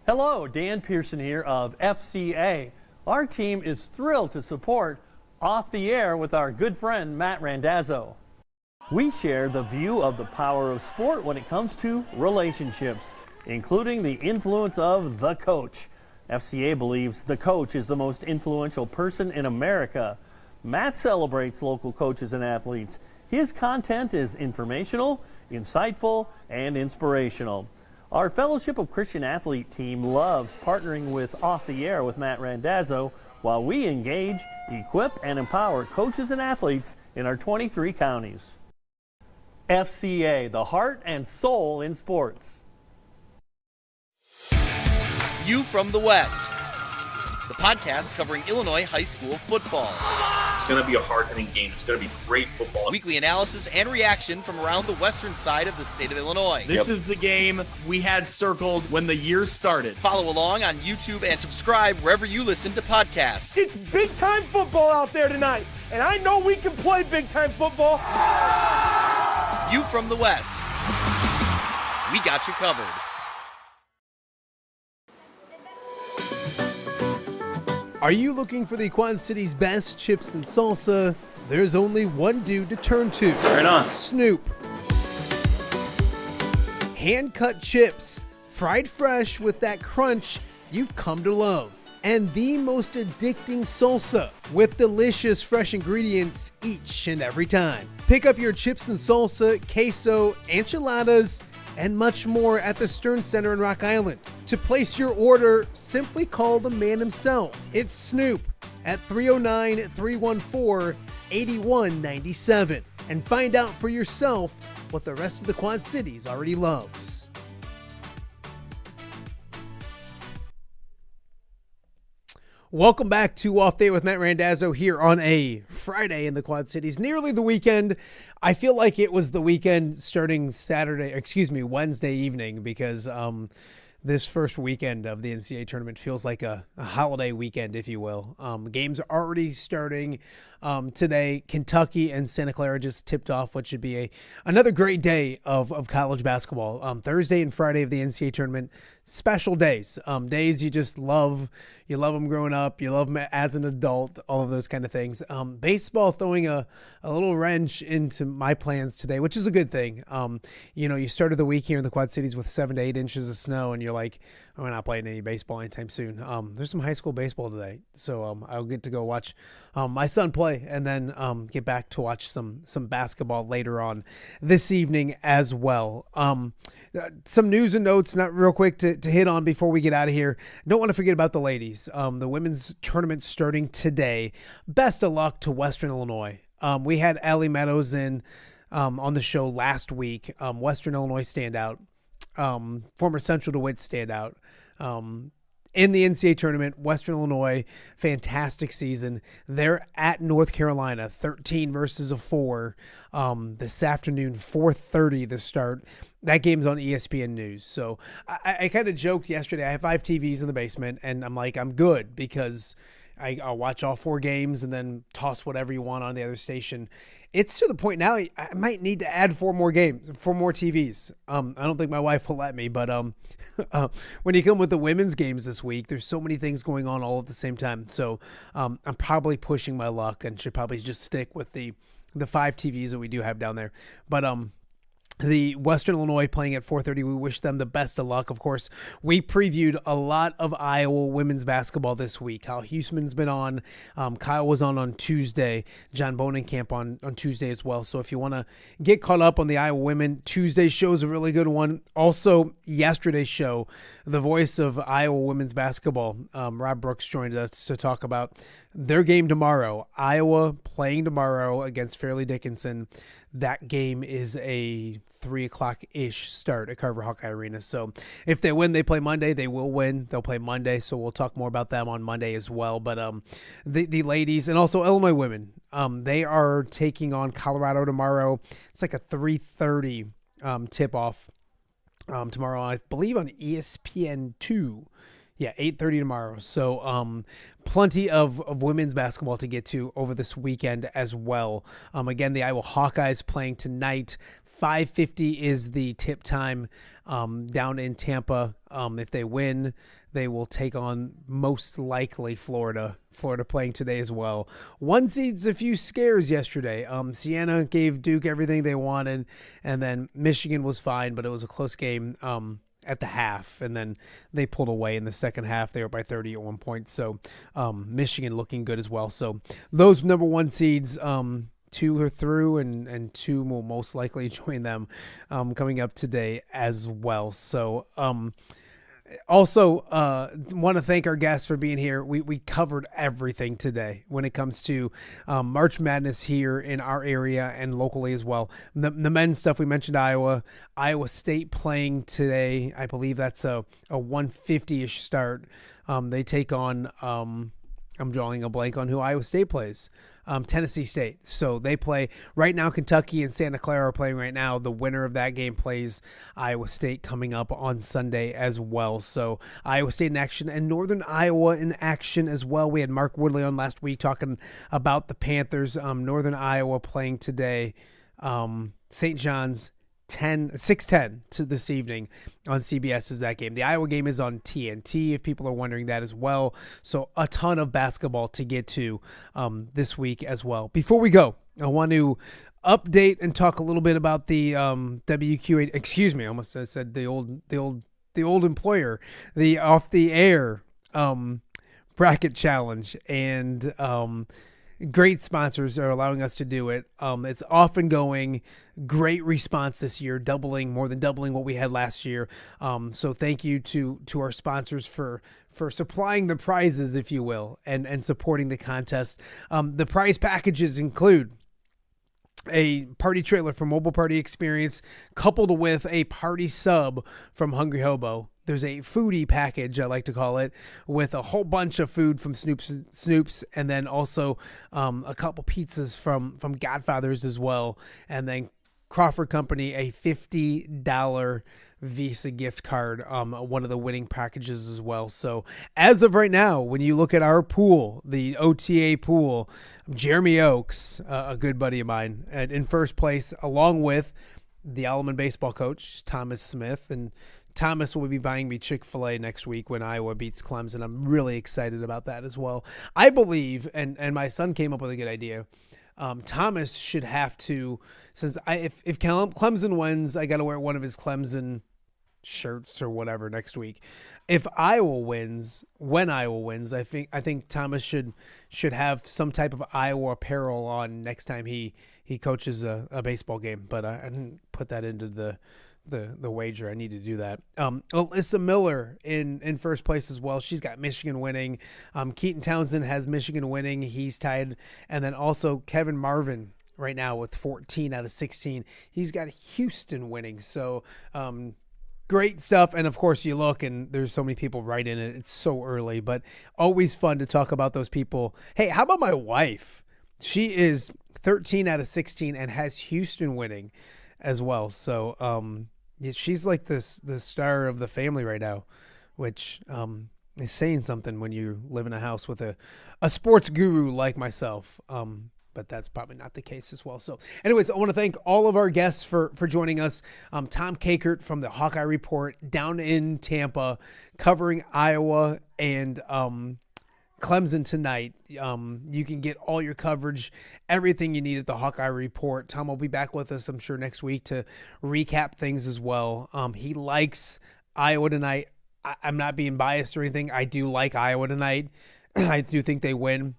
Hello, Dan Pearson here of FCA. Our team is thrilled to support Off the Air with our good friend Matt Randazzo. We share the view of the power of sport when it comes to relationships, including the influence of the coach. FCA believes the coach is the most influential person in America. Matt celebrates local coaches and athletes. His content is informational, insightful, and inspirational. Our Fellowship of Christian Athlete team loves partnering with Off the Air with Matt Randazzo while we engage, equip, and empower coaches and athletes in our 23 counties. FCA, the heart and soul in sports.
View from the West, the podcast covering Illinois high school football.
It's going to be a hard-hitting game. It's going to be great football.
Weekly analysis and reaction from around the western side of the state of Illinois.
This is the game we had circled when the year started.
Follow along on YouTube and subscribe wherever you listen to podcasts.
It's big-time football out there tonight, and I know we can play big-time football.
View from the West. We got you covered.
Are you looking for the Quad City's best chips and salsa? There's only one dude to turn to.
Right on.
Snoop. Hand-cut chips, fried fresh with that crunch you've come to love. And the most addicting salsa with delicious fresh ingredients each and every time. Pick up your chips and salsa, queso, enchiladas, and much more at the Stern Center in Rock Island. To place your order, simply call the man himself. It's Snoop at 309-314-8197 and find out for yourself what the rest of the Quad Cities already loves. Welcome back to Off Day with Matt Randazzo here on a Friday in the Quad Cities, nearly the weekend. I feel like it was the weekend starting Wednesday evening because this first weekend of the NCAA tournament feels like a holiday weekend, if you will. Games are already starting today. Kentucky and Santa Clara just tipped off what should be another great day of college basketball. Thursday and Friday of the NCAA tournament, special days. Days you just love. You love them growing up. You love them as an adult, all of those kind of things. Baseball throwing a little wrench into my plans today, which is a good thing. You started the week here in the Quad Cities with 7 to 8 inches of snow, and you're like, we're not playing any baseball anytime soon. There's some high school baseball today, so I'll get to go watch my son play, and then get back to watch some basketball later on this evening as well. Some news and notes, not real quick to hit on before we get out of here. Don't want to forget about the ladies. The women's tournament starting today. Best of luck to Western Illinois. We had Allie Meadows in on the show last week. Western Illinois standout. Former Central DeWitt standout. In the NCAA tournament, Western Illinois, fantastic season. They're at North Carolina, 13 versus a 4 this afternoon, 4:30 the start. That game's on ESPN News. So I kind of joked yesterday. I have 5 TVs in the basement, and I'm like, I'm good because I'll watch all 4 games and then toss whatever you want on the other station. It's to the point now I might need to add 4 more TVs. I don't think my wife will let me, but when you come with the women's games this week, there's so many things going on all at the same time. So I'm probably pushing my luck and should probably just stick with the 5 TVs that we do have down there. But the Western Illinois playing at 4:30. We wish them the best of luck. Of course, we previewed a lot of Iowa women's basketball this week. Kyle Huseman's been on. Kyle was on Tuesday. John Bonenkamp on Tuesday as well. So if you want to get caught up on the Iowa women, Tuesday's show is a really good one. Also, yesterday's show, the voice of Iowa women's basketball, Rob Brooks, joined us to talk about their game tomorrow. Iowa playing tomorrow against Fairleigh Dickinson. That game is a 3:00-ish start at Carver Hawkeye Arena. So if they win, they play Monday. They will win. They'll play Monday. So we'll talk more about them on Monday as well. But the ladies and also Illinois women, they are taking on Colorado tomorrow. It's like a 3:30 tip-off tomorrow, I believe, on ESPN2. Yeah, 8:30 tomorrow. So plenty of women's basketball to get to over this weekend as well. Again, the Iowa Hawkeyes playing tonight. 5:50 is the tip time down in Tampa. If they win, they will take on most likely Florida. Florida playing today as well. 1 seed's a few scares yesterday. Siena gave Duke everything they wanted, and then Michigan was fine, but it was a close game at the half, and then they pulled away in the second half. They were by 30 at one point. So Michigan looking good as well. So those number 1 seeds, 2 are through, and 2 will most likely join them coming up today as well. So also want to thank our guests for being here. We covered everything today when it comes to March Madness here in our area and locally as well. The men's stuff, we mentioned Iowa State playing today. I believe that's a 1:50-ish start. They take on I'm drawing a blank on who Iowa State plays. Tennessee State. So they play right now. Kentucky and Santa Clara are playing right now. The winner of that game plays Iowa State coming up on Sunday as well. So Iowa State in action and Northern Iowa in action as well. We had Mark Woodley on last week talking about the Panthers. Northern Iowa playing today. St. John's 6:10 to this evening on CBS is that game. The Iowa game is on TNT if people are wondering that as well. So a ton of basketball to get to this week as well. Before we go, I want to update and talk a little bit about the WQA. Excuse me, I almost said the old employer, the off the air bracket challenge, and great sponsors are allowing us to do it. It's off and going. Great response this year, more than doubling what we had last year. So thank you to our sponsors for supplying the prizes, if you will, and supporting the contest. The prize packages include a party trailer from Mobile Party Experience, coupled with a party sub from Hungry Hobo. There's a foodie package, I like to call it, with a whole bunch of food from Snoops, and then also a couple pizzas from Godfather's as well. And then Crawford Company, a $50 Visa gift card, one of the winning packages as well. So as of right now, when you look at our pool, the OTA pool, Jeremy Oakes, a good buddy of mine, in first place, along with the Alleman baseball coach, Thomas Smith. And Thomas will be buying me Chick-fil-A next week when Iowa beats Clemson. I'm really excited about that as well. I believe, and my son came up with a good idea, Thomas should have to, since if Clemson wins, I got to wear one of his Clemson shirts or whatever next week. If Iowa wins, when Iowa wins, I think Thomas should have some type of Iowa apparel on next time he coaches a baseball game. But I didn't put that into the wager. I need to do that. Alyssa Miller in first place as well. She's got Michigan winning. Keaton Townsend has Michigan winning. He's tied. And then also Kevin Marvin right now with 14 out of 16. He's got Houston winning. So great stuff. And of course you look and there's so many people right in it. It's so early, but always fun to talk about those people. Hey, how about my wife? She is 13 out of 16 and has Houston winning as well. So yeah, she's like the star of the family right now, which is saying something when you live in a house with a sports guru like myself. But that's probably not the case as well. So anyways, I want to thank all of our guests for joining us. Tom Kakert from the Hawkeye Report down in Tampa covering Iowa and Clemson tonight. You can get all your coverage, everything you need at the Hawkeye Report. Tom will be back with us, I'm sure, next week to recap things as well. He likes Iowa tonight. I'm not being biased or anything. I do like Iowa tonight. I do think they win.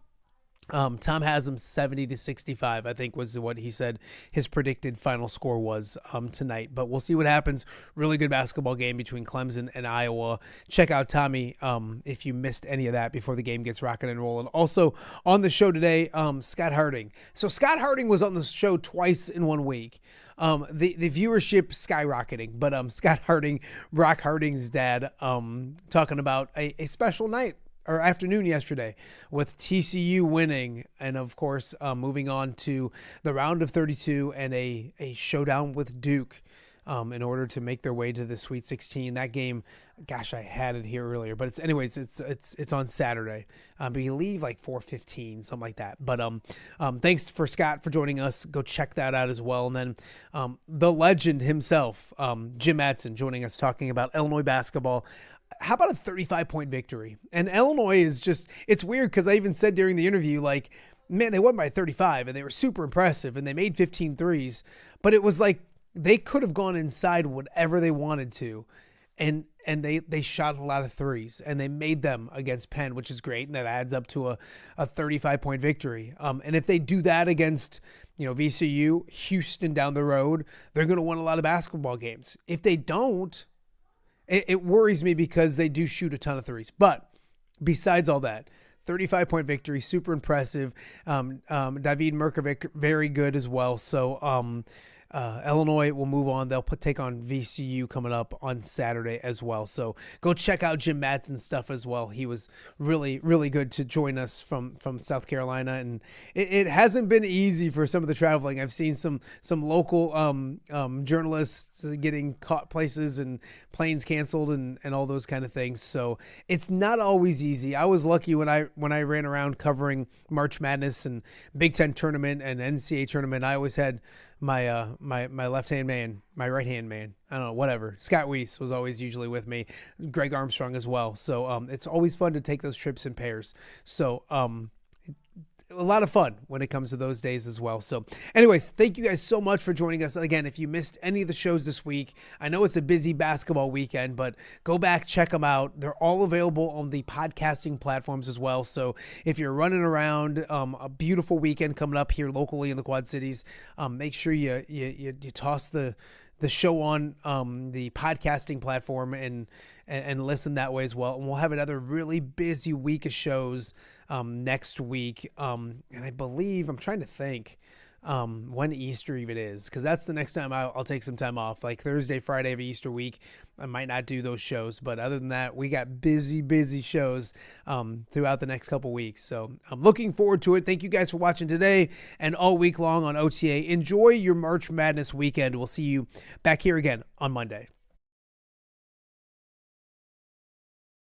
Tom has them 70-65, I think was what he said his predicted final score was tonight. But we'll see what happens. Really good basketball game between Clemson and Iowa. Check out Tommy if you missed any of that before the game gets rocking and rolling. Also on the show today, Scott Harding. So Scott Harding was on the show twice in 1 week. The viewership skyrocketing, but Scott Harding, Brock Harding's dad, talking about a special night or afternoon yesterday with TCU winning and, of course, moving on to the round of 32 and a showdown with Duke in order to make their way to the Sweet 16. That game, gosh, I had it here earlier, but it's on Saturday. I believe like 4:15, something like that. But thanks for Scott for joining us. Go check that out as well. And then the legend himself, Jim Mattson, joining us talking about Illinois basketball. How about a 35-point victory? And Illinois is just, it's weird because I even said during the interview, like, man, they won by 35 and they were super impressive and they made 15 threes, but it was like they could have gone inside whatever they wanted to. And they shot a lot of threes and they made them against Penn, which is great. And that adds up to a 35-point victory. And if they do that against, VCU, Houston down the road, they're going to win a lot of basketball games. If they don't, it worries me because they do shoot a ton of threes. But besides all that, 35-point victory, super impressive. David Merkovic, very good as well. So Illinois will move on. They'll take on VCU coming up on Saturday as well. So go check out Jim Mattson's stuff as well. He was really, really good to join us from South Carolina. And it hasn't been easy for some of the traveling. I've seen some local journalists getting caught places and planes canceled and all those kind of things. So it's not always easy. I was lucky when I ran around covering March Madness and Big Ten tournament and NCAA tournament. I always had my left-hand man, my right-hand man, I don't know, whatever. Scott Weiss was always usually with me, Greg Armstrong as well. So it's always fun to take those trips in pairs. So a lot of fun when it comes to those days as well. So anyways, thank you guys so much for joining us. Again, if you missed any of the shows this week, I know it's a busy basketball weekend, but go back, check them out. They're all available on the podcasting platforms as well. So if you're running around, a beautiful weekend coming up here locally in the Quad Cities, make sure you toss the show on the podcasting platform and listen that way as well. And we'll have another really busy week of shows next week. And I believe, I'm trying to think when Easter even is, because that's the next time I'll take some time off, like Thursday, Friday of Easter week. I might not do those shows, but other than that, we got busy shows throughout the next couple weeks. So I'm looking forward to it. Thank you guys for watching today and all week long on OTA. Enjoy your March Madness weekend. We'll see you back here again on Monday.